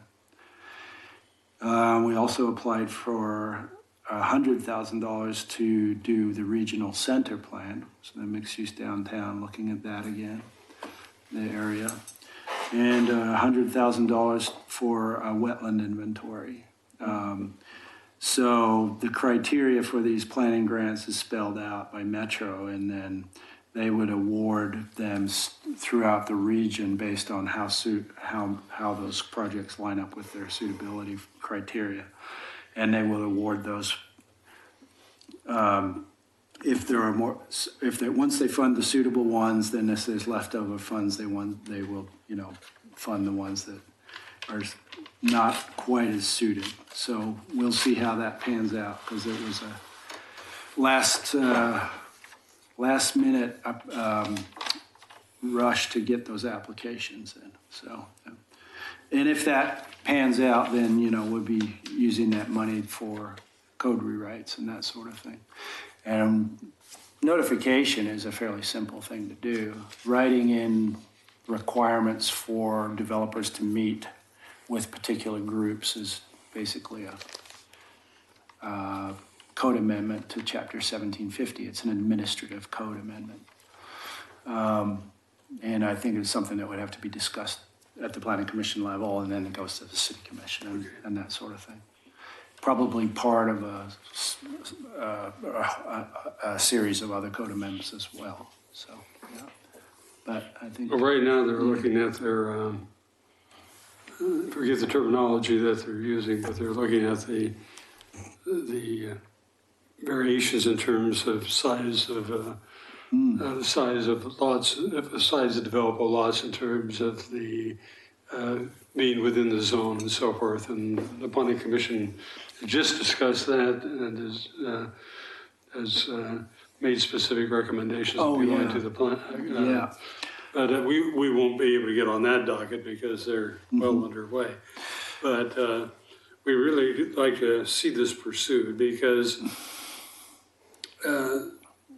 We also applied for $100,000 to do the regional center plan, so the mixed use downtown, looking at that again, the area, and $100,000 for a wetland inventory. So the criteria for these planning grants is spelled out by Metro, and then they would award them throughout the region based on how those projects line up with their suitability criteria. And they will award those if there are more. Once they fund the suitable ones, then if there's leftover funds, they will fund the ones that are not quite as suited. So we'll see how that pans out, because it was a last minute rush to get those applications in. So, and if that pans out, then we'll be using that money for code rewrites and that sort of thing. And notification is a fairly simple thing to do. Writing in requirements for developers to meet with particular groups is basically a code amendment to Chapter 1750. It's an administrative code amendment. And I think it's something that would have to be discussed at the planning commission level, and then it goes to the city commission and that sort of thing. Probably part of a series of other code amendments as well, so, yeah. But I think. Well, right now, they're looking at their, forget the terminology that they're using, but they're looking at the variations in terms of size of the size of lots, the size of developable lots in terms of the being within the zone and so forth. And the planning commission just discussed that and has made specific recommendations to the plan. Yeah. But we won't be able to get on that docket because they're well underway. But we really like to see this pursued because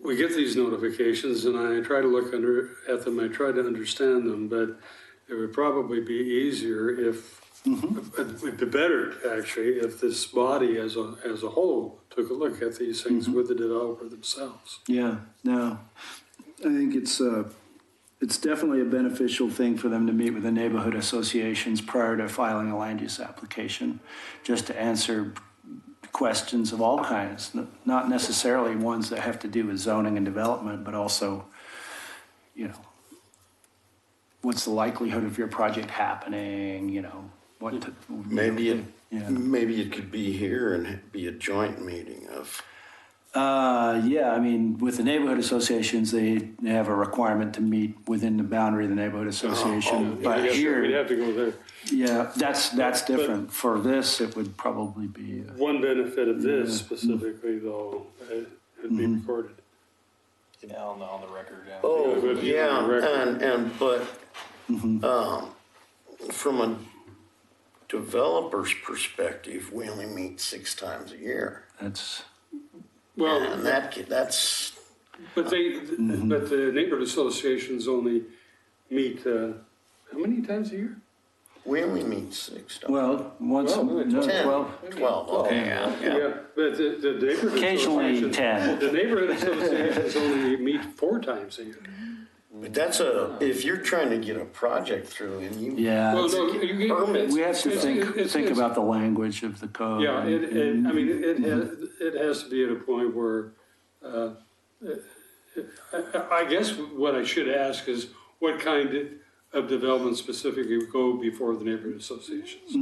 we get these notifications and I try to look at them, I try to understand them, but it would probably be easier if, it would be better actually, if this body as a whole took a look at these things with the developer themselves. Yeah, no, I think it's definitely a beneficial thing for them to meet with the neighborhood associations prior to filing a land use application, just to answer questions of all kinds, not necessarily ones that have to do with zoning and development, but also, you know, what's the likelihood of your project happening, you know, Maybe it could be here and be a joint meeting of. Yeah, I mean, with the neighborhood associations, they have a requirement to meet within the boundary of the neighborhood association. But here, We'd have to go there. yeah, that's different. For this, it would probably be. One benefit of this specifically though, it'd be recorded. Yeah, on the record, yeah. Oh, it would be on the record. but from a developer's perspective, we only meet 6 times a year. That's. Well, And that's, but the neighborhood associations only meet, how many times a year? we only meet 6. don't we? Well, once, Well, no, 10, 12. 12, okay, yeah. But the neighborhood Occasionally association- 10. The neighborhood associations only meet 4 times a year. But that's if you're trying to get a project through and you. Yeah, Well, it's- no, you get- Permits. we have to it's- think about the language of the code. Yeah, I mean, it has to be at a point where, I guess what I should ask is what kind of development specifically would go before the neighborhood associations?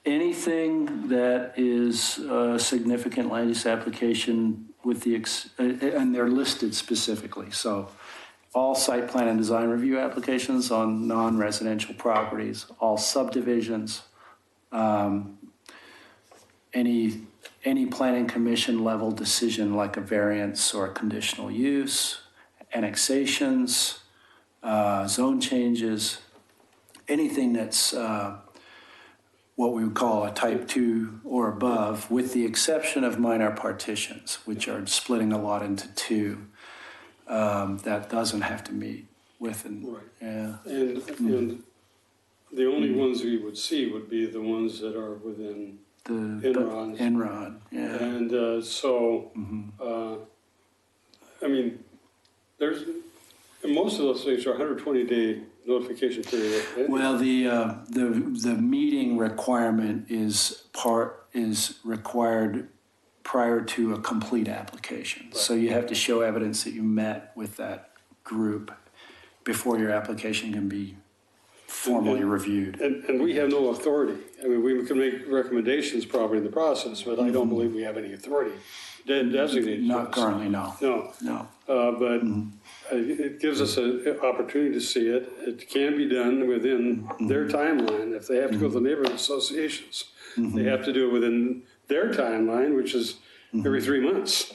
Anything that is a significant land use application with the, and they're listed specifically, so all site plan and design review applications on non-residential properties, all subdivisions, any planning commission level decision like a variance or a conditional use, annexations, zone changes, anything that's what we would call a type 2 or above, with the exception of minor partitions, which are splitting a lot into 2. That doesn't have to meet with, Right. yeah. And the only ones we would see would be the ones that are within The Enron. Enron, yeah. And I mean, most of those things are 120-day notification period. Well, the meeting requirement is required prior to a complete application. So you have to show evidence that you met with that group before your application can be formally reviewed. And we have no authority. I mean, we can make recommendations probably in the process, but I don't believe we have any authority designated. Not currently, no. No. No. But it gives us an opportunity to see it. It can be done within their timeline. If they have to go to the neighborhood associations, they have to do it within their timeline, which is every 3 months.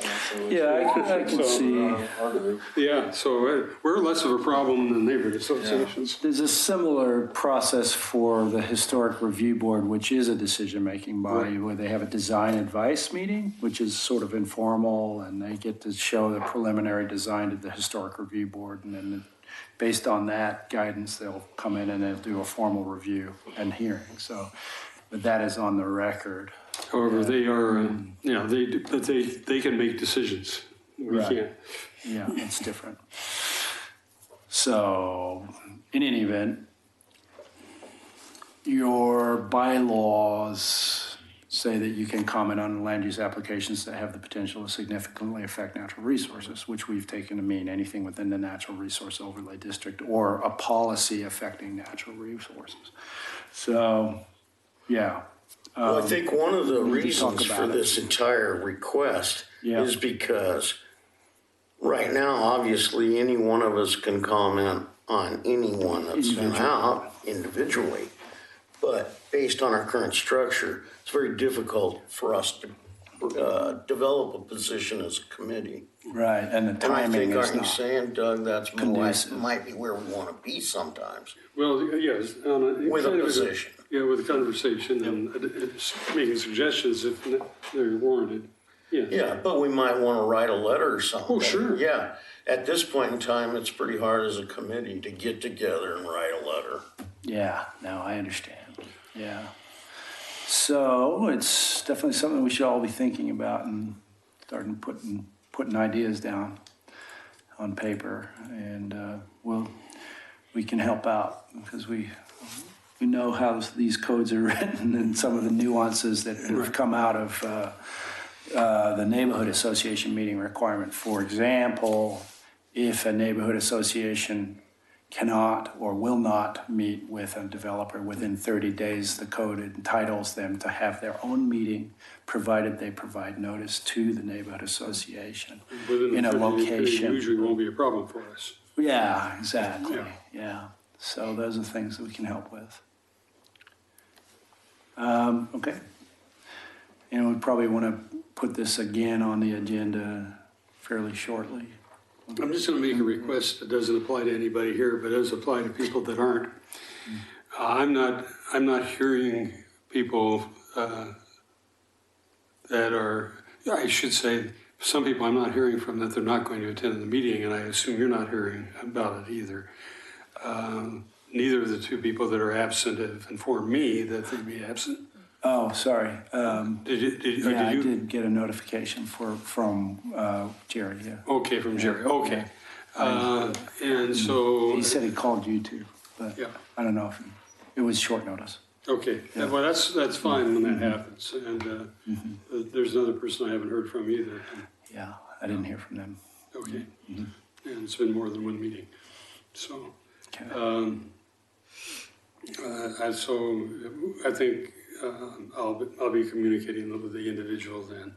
Yeah, I can see. Yeah, so we're less of a problem than neighborhood associations. There's a similar process for the Historic Review Board, which is a decision-making body, where they have a design advice meeting, which is sort of informal, and they get to show the preliminary design to the Historic Review Board, and then based on that guidance, they'll come in and they'll do a formal review and hearing. So, but that is on the record. However, they are, they can make decisions. We Right. can't. Yeah, it's different. So, in any event, your bylaws say that you can comment on land use applications that have the potential to significantly affect natural resources, which we've taken to mean anything within the natural resource overlay district or a policy affecting natural resources. So, yeah. Well, I think one of the we can talk reasons for about it. this entire request Yeah. is because right now, obviously, any one of us can comment on anyone that's been out individually. But based on our current structure, it's very difficult for us to develop a position as a committee. Right, and the And I timing think, is aren't you not. saying, Doug, that's more like, conducive. might be where we want to be sometimes Well, yes, on a. with a kind of position. Yeah, with a conversation and making suggestions if they're warranted. Yeah. Yeah, but we might want to write a letter or something. Oh, sure. Yeah, at this point in time, it's pretty hard as a committee to get together and write a letter. Yeah, no, I understand. Yeah. So it's definitely something we should all be thinking about and starting putting ideas down on paper. And we can help out because we know how these codes are written and some of the nuances that have come out of the neighborhood association meeting requirement. For example, if a neighborhood association cannot or will not meet with a developer within 30 days, the code entitles them to have their own meeting, provided they provide notice to the neighborhood association Within in a the 30-day period, location. usually won't be a problem for us. Yeah, exactly. Yeah. Yeah. So those are things that we can help with. Okay. And we probably want to put this again on the agenda fairly shortly. I'm just going to make a request that doesn't apply to anybody here, but does apply to people that aren't. I'm not hearing people that are, I should say, some people I'm not hearing from that they're not going to attend the meeting, and I assume you're not hearing about it either. Neither of the two people that are absent have informed me that they'd be absent. Oh, sorry. Did Yeah, I you? did get a notification from Jerry, yeah. Okay, from Jerry, okay. And so. He said he called you too, but Yeah. I don't know if, it was short notice. Okay, well, that's fine when that happens, and there's another person I haven't heard from either. Yeah, I didn't hear from them. Okay, and it's been more than one meeting, so. Okay. So I think I'll be communicating with the individual then.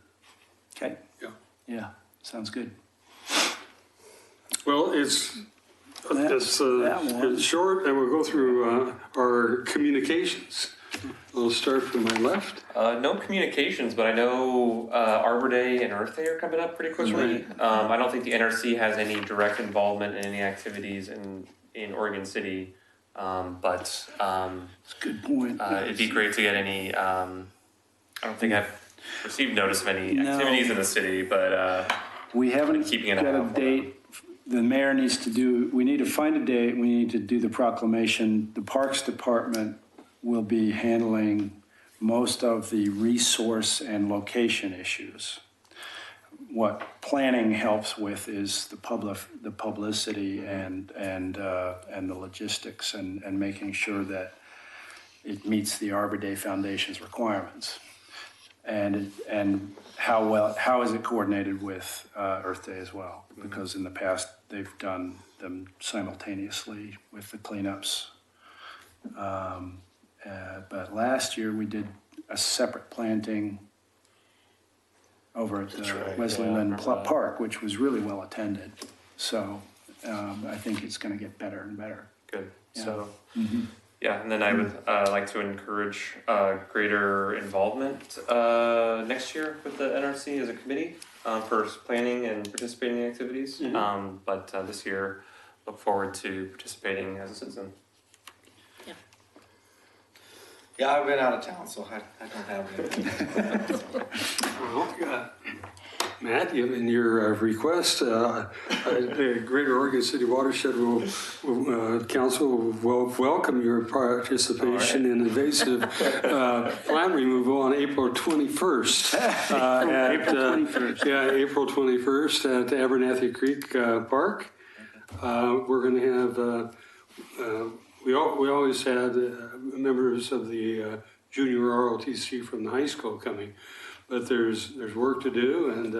Okay. Yeah. Yeah, sounds good. Well, it's that one. short, and we'll go through our communications. We'll start from my left. No communications, but I know Arbor Day and Earth Day are coming up pretty quickly. I don't think the NRC has any direct involvement in any activities in Oregon City, but That's a good point. it'd be great to get any. I don't think I've received notice of any activities in the city, but We haven't keeping an got eye a out for date. The mayor needs to we need to find a date. We need to do the proclamation. The Parks Department will be handling most of the resource and location issues. What planning helps with is the publicity and the logistics and making sure that it meets the Arbor Day Foundation's requirements. And how is it coordinated with Earth Day as well? Because in the past, they've done them simultaneously with the cleanups. But last year, we did a separate planting over at the Wesley Lynn Park, which was really well attended. So I think it's going to get better and better. good. Yeah. So. Yeah, and then I would like to encourage greater involvement next year with the NRC as a committee for planning and participating in activities. But this year, look forward to participating as a citizen. Yeah, I've been out of town, so I don't have anything. Well, Matt, in your request, the Greater Oregon City Watershed Council will welcome your participation in invasive plant removal on April 21st. April 21st. Yeah, April 21st at Abernathy Creek Park. We're going to have we always had members of the junior ROTC from the high school coming, but there's work to do, and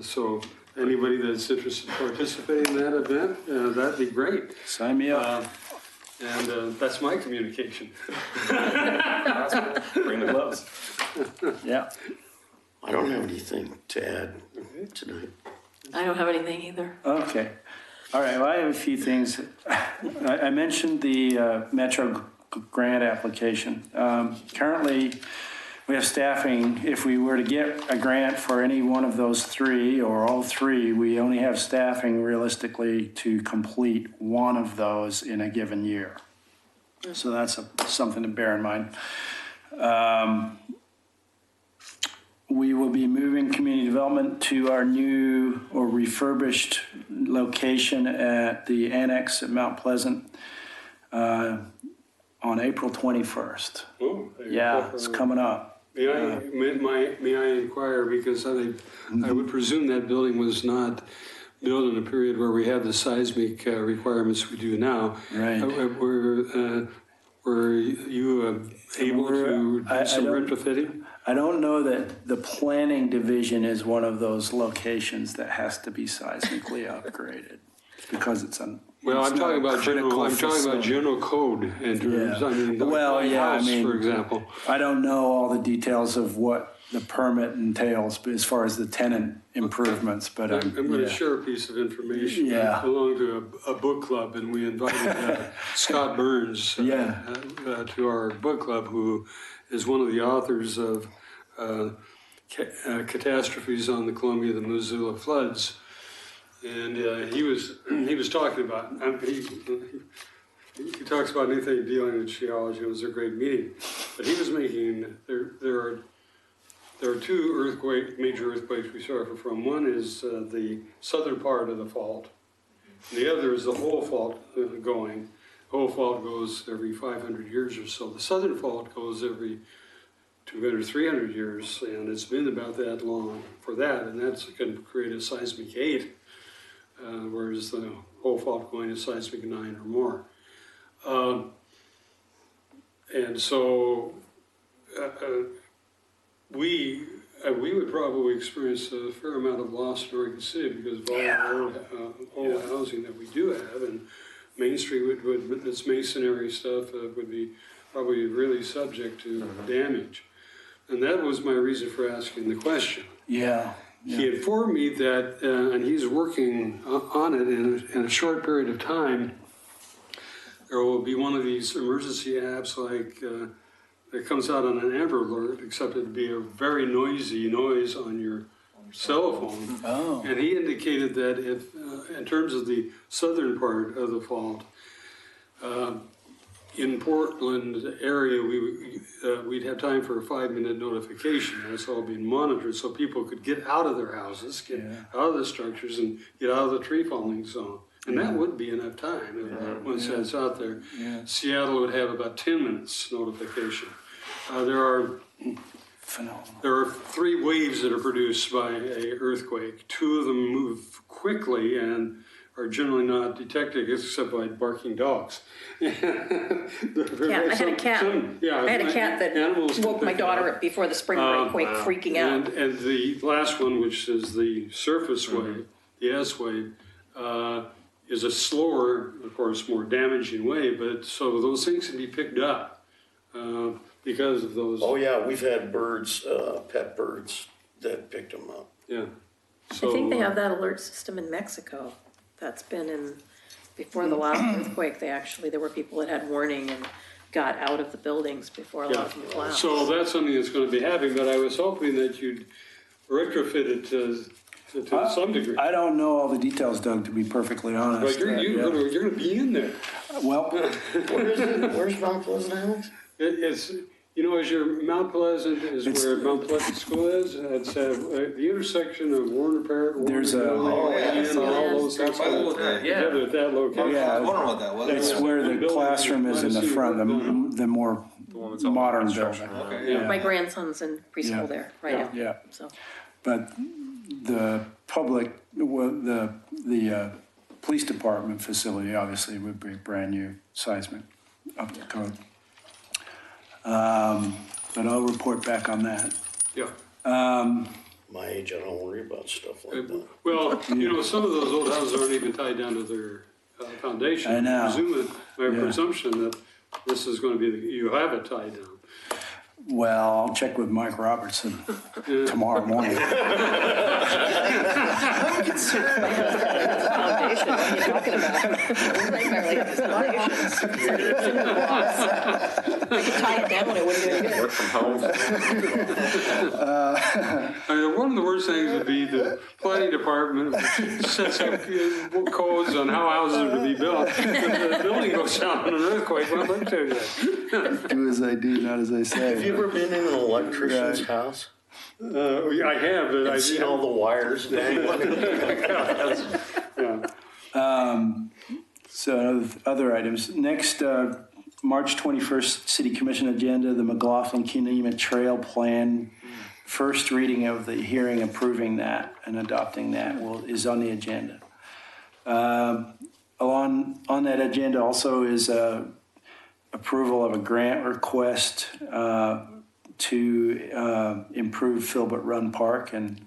so anybody that's interested in participating in that event, that'd be great. Sign me up. And that's my communication. That's cool. Bring the gloves. Yeah. I don't have anything to add tonight. I don't have anything either. Okay. All right, well, I have a few things. I mentioned the Metro grant application. Currently, we have staffing. If we were to get a grant for any one of those three or all three, we only have staffing realistically to complete one of those in a given year. So that's something to bear in mind. We will be moving community development to our new or refurbished location at the annex at Mount Pleasant on April 21st. Oh, Yeah, it's coming up. May I inquire, because I would presume that building was not built in a period where we have the seismic requirements we do now. Right. Were you able to do some retrofitting? I don't know that the planning division is one of those locations that has to be seismically upgraded because it's an. Well, it's I'm not talking a about critical general. I'm talking about facility. general code in terms. Yeah. I mean, Well, like yeah, I house, mean, for example. I don't know all the details of what the permit entails, but as far as the tenant improvements, but I'm going to yeah. share a piece of information. Yeah. I belong to a book club, and we invited Scott Burns to our book club, who is one of the authors of Catastrophes on the Columbia, the Missoula Floods. And he was talking about, he talks about anything dealing with geology. It was a great meeting. But he was making, there are two major earthquakes we suffer from. One is the southern part of the fault. The other is the whole fault going. The whole fault goes every 500 years or so. The southern fault goes every 200, 300 years, and it's been about that long for that, and that's going to create a seismic 8, whereas the whole fault going is seismic 9 or more. And so we would probably experience a fair amount of loss in Oregon City because of all the old housing that we do have, and Main Street would its masonry stuff would be probably really subject to damage. And that was my reason for asking the question. Yeah. He informed me that, and he's working on it in a short period of time, there will be one of these emergency apps like that comes out on an Amber Alert, except it'd be a very noisy noise on your cell phone. Oh. And he indicated that if, in terms of the southern part of the fault, in Portland area, we'd have time for a 5-minute notification. That's all being monitored, so people could get out of their houses, get out of the structures, and get out of the tree falling zone. And that would be enough time once that's out there. Yeah. Seattle would have about 10 minutes notification. There are Phenomenal. There are 3 waves that are produced by an earthquake. 2 of them move quickly and are generally not detected except by barking dogs. Yeah, I had a cat. I had a cat that woke my daughter up before the spring earthquake, freaking out. And the last one, which is the surface wave, the S wave, is a slower, of course, more damaging wave, but so those things can be picked up because of those. Oh, yeah, we've had birds, pet birds that picked them up. Yeah. I think they have that alert system in Mexico. That's been in, before the last earthquake, there were people that had warning and got out of the buildings before a lot of them collapsed. So that's something that's going to be happening, but I was hoping that you'd retrofit it to some degree. I don't know all the details, Doug, to be perfectly honest. But you're going to be in there. Well, Where's Mount Pleasant Annex? It's, as your Mount Pleasant is where Mount Pleasant School is. It's the intersection of Warner Park, There's Warner a- Building, Oh, yeah, and all those. That's Yeah. at that location. Yeah. I was wondering what that was. it's where the classroom is in the front, the more one that's all modern construction. building. Okay, yeah. My grandson's in preschool Yeah. there right now. Yeah. So But the public, the police department facility, obviously, would be brand new seismic up to code. But I'll report back on that. Yeah. My age, I don't worry about stuff like that. Well, you know, some of those old houses aren't even tied down to their foundation. I know. My Yeah. presumption that this is going to be, you have it tied down. Well, I'll check with Mike Robertson tomorrow morning. I'm concerned. Foundation, what are you talking about? Primarily have his foundations. I could tie it down, it wouldn't do any good. Work from home. I mean, one of the worst things would be the planning department sets up codes on how houses are to be built. The building goes down in an earthquake, what am I tell you? Do as I do, not as I say. Have you ever been in an electrician's house? I have, but I've seen all the wires dangling. Yeah. So other items. Next, March 21st, City Commission agenda, the McLaughlin-Kenema Trail Plan. First reading of the hearing approving that and adopting that is on the agenda. On that agenda also is approval of a grant request to improve Filbert Run Park, and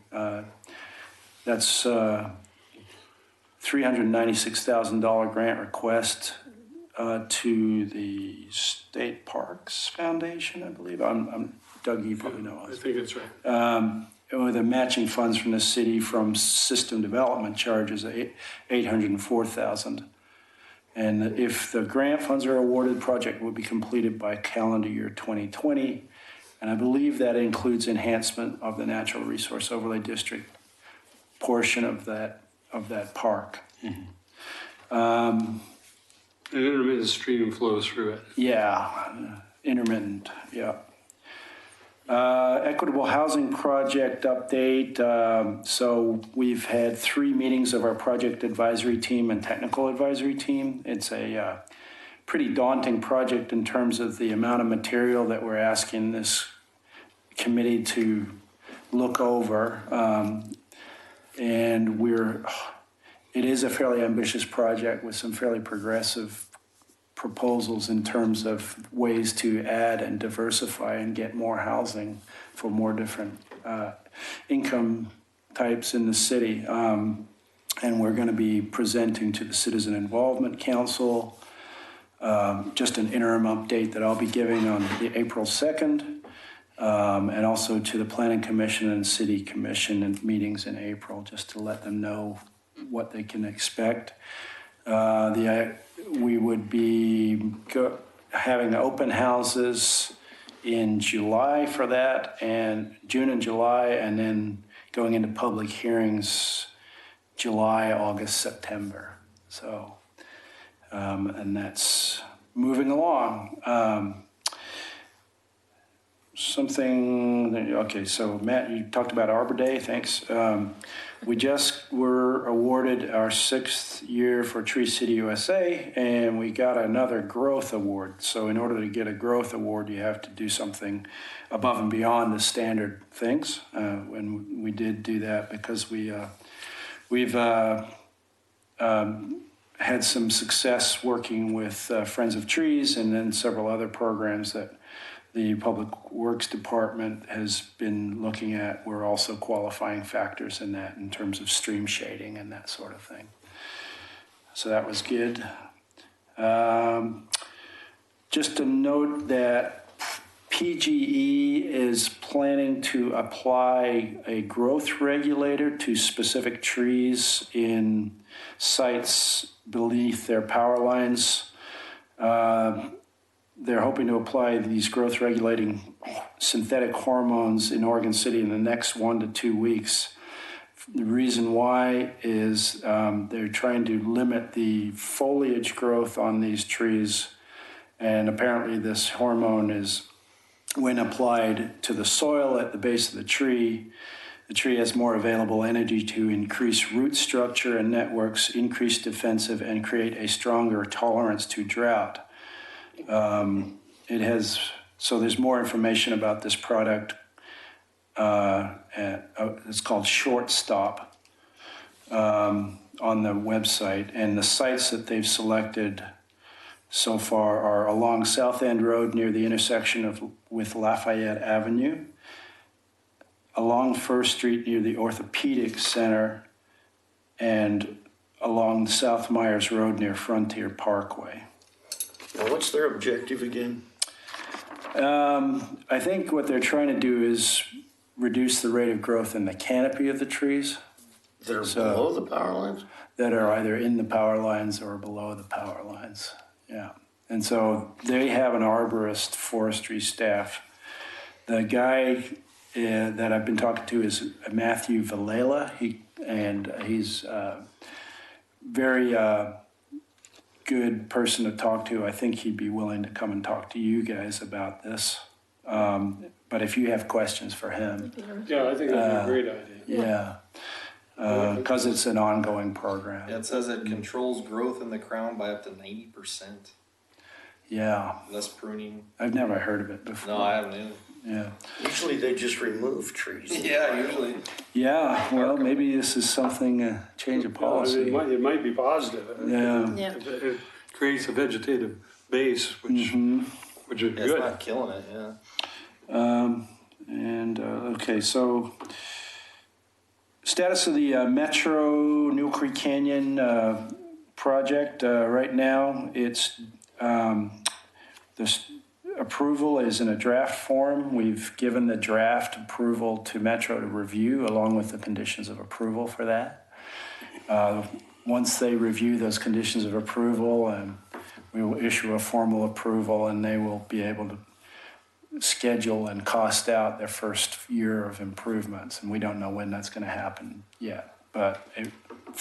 that's $396,000 grant request to the State Parks Foundation, I believe. Doug, you probably know. I think it's right. With the matching funds from the city from system development charges, $804,000. And if the grant funds are awarded, the project will be completed by calendar year 2020. And I believe that includes enhancement of the natural resource overlay district portion of that park. An intermittent stream flows through it. Yeah, intermittent, yeah. Equitable housing project update. So we've had 3 meetings of our project advisory team and technical advisory team. It's a pretty daunting project in terms of the amount of material that we're asking this committee to look over. And it is a fairly ambitious project with some fairly progressive proposals in terms of ways to add and diversify and get more housing for more different income types in the city. And we're going to be presenting to the Citizen Involvement Council just an interim update that I'll be giving on the April 2nd, and also to the Planning Commission and City Commission and meetings in April, just to let them know what they can expect. We would be having open houses in July for that, and June and July, and then going into public hearings July, August, September. So, and that's moving along. Okay, so Matt, you talked about Arbor Day, thanks. We just were awarded our 6th year for Tree City USA, and we got another growth award. So in order to get a growth award, you have to do something above and beyond the standard things. And we did do that because we've had some success working with Friends of Trees and then several other programs that the Public Works Department has been looking at. We're also qualifying factors in that in terms of stream shading and that sort of thing. So that was good. Just to note that PGE is planning to apply a growth regulator to specific trees in sites beneath their power lines. They're hoping to apply these growth regulating synthetic hormones in Oregon City in the next 1 to 2 weeks. The reason why is they're trying to limit the foliage growth on these trees. And apparently this hormone is, when applied to the soil at the base of the tree has more available energy to increase root structure and networks, increase defensive, and create a stronger tolerance to drought. So there's more information about this product. It's called Shortstop on on the website, and the sites that they've selected so far are along South End Road near the intersection with Lafayette Avenue, along First Street near the Orthopedic Center, and along South Myers Road near Frontier Parkway. Now, what's their objective again? I think what they're trying to do is reduce the rate of growth in the canopy of the trees That are So- below the power lines? that are either in the power lines or below the power lines. Yeah. And so they have an arborist forestry staff. The guy that I've been talking to is Matthew Villela. He's very good person to talk to. I think he'd be willing to come and talk to you guys about this. But if you have questions for him, Yeah, I think that'd be a great idea. yeah, because it's an ongoing program. Yeah, it says it controls growth in the crown by up to 90%. Yeah, Less pruning. I've never heard of it before. No, I haven't either. Yeah, Usually they just remove trees. Yeah, usually. yeah. Well, maybe this is something change of I mean, policy. it might be positive. Yeah. Yeah. It creates a vegetative base, which Mm-hmm. which is Yeah, it's good. not killing it, yeah. Okay, so status of the Metro New Creek Canyon project. Right now, it's this approval is in a draft form. We've given the draft approval to Metro to review along with the conditions of approval for that. Once they review those conditions of approval, we will issue a formal approval, and they will be able to schedule and cost out their first year of improvements. And we don't know when that's going to happen yet. But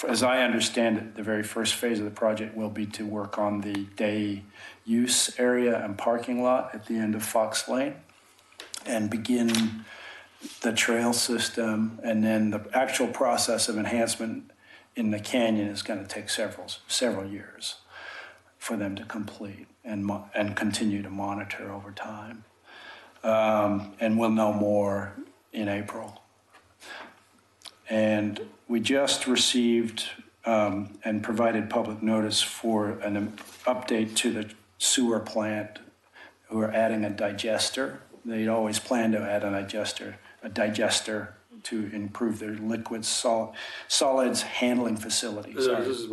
as I understand it, the very first phase of the project will be to work on the day use area and parking lot at the end of Fox Lane and begin the trail system. And then the actual process of enhancement in the canyon is going to take several years for them to complete and continue to monitor over time. And we'll know more in April. And we just received and provided public notice for an update to the sewer plant, who are adding a digester. They'd always planned to add a digester to improve their solids handling facility. This is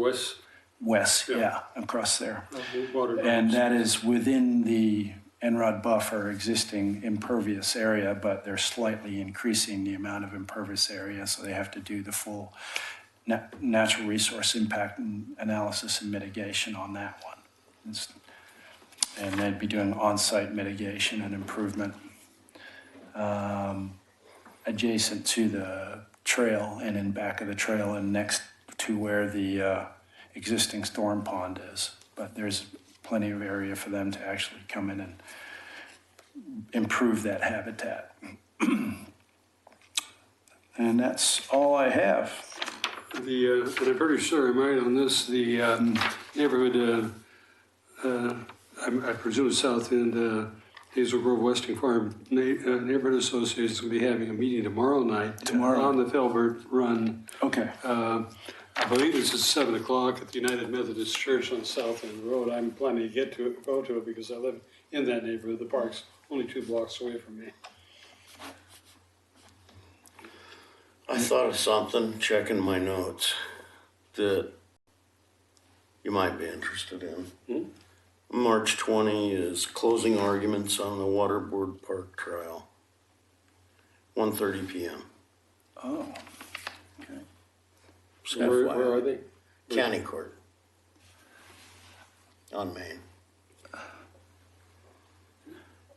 West, yeah, across there. water. And that is within the NROD buffer existing impervious area, but they're slightly increasing the amount of impervious area, so they have to do the full natural resource impact analysis and mitigation on that one. And they'd be doing on-site mitigation and improvement adjacent to the trail and in back of the trail and next to where the existing storm pond is. But there's plenty of area for them to actually come in and improve that habitat. And that's all I have. And I'm pretty sure I'm right on this, the neighborhood, I presume South End, Hazel Grove Westing Farm Neighborhood Association is going to be having a meeting tomorrow night. On the Filbert Run. Okay. I believe it's at 7 o'clock at the United Methodist Church on South End Road. I'm planning to go to it because I live in that neighborhood. The park's only 2 blocks away from me. I thought of something, checking my notes, that you might be interested in. March 20 is closing arguments on the Waterboard Park trial. 1:30 p.m. Oh, okay. So Where are they? County Court. On Main.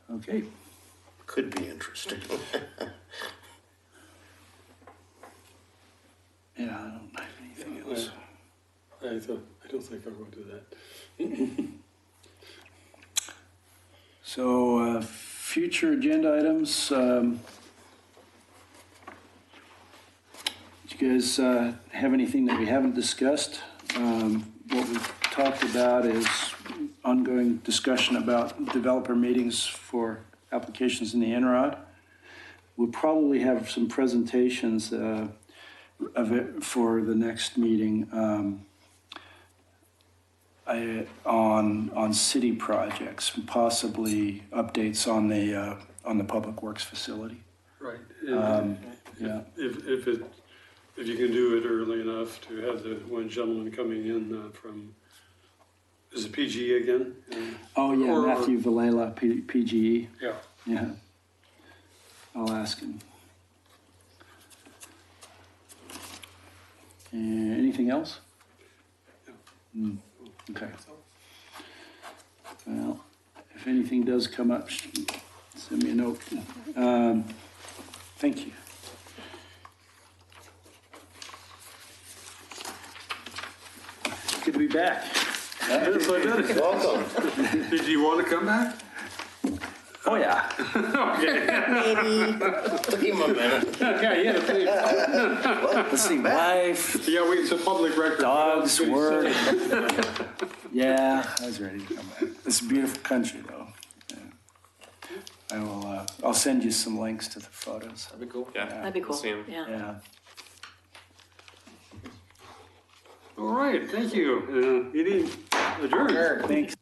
Okay. Could be interesting. Yeah, I don't have anything else. I don't think I'll go do that. So, future agenda items. Do you guys have anything that we haven't discussed? What we've talked about is ongoing discussion about developer meetings for applications in the NROD. We'll probably have some presentations. of it for the next meeting, on city projects, possibly updates on the Public Works facility. Right. Yeah. If you can do it early enough to have the one gentleman coming in from, is it PG again? Oh, yeah, Or- Matthew Villela, PGE. Yeah. Yeah. I'll ask him. Anything else? Okay. Well, if anything does come up, send me a note. Thank you. Good to be back. Yes, I did. Welcome. Did you want to come back? Oh, yeah. Give him a minute. Yeah, yeah, please. Let's see, wife, Yeah, it's a public record. dogs, work. Yeah, I was ready to come back. It's a beautiful country, though. Yeah. I will, I'll send you some links to the photos. That'd be cool. Yeah. That'd be cool, See 'em. yeah. Yeah. All right, thank you. Meeting adjourned. Thanks.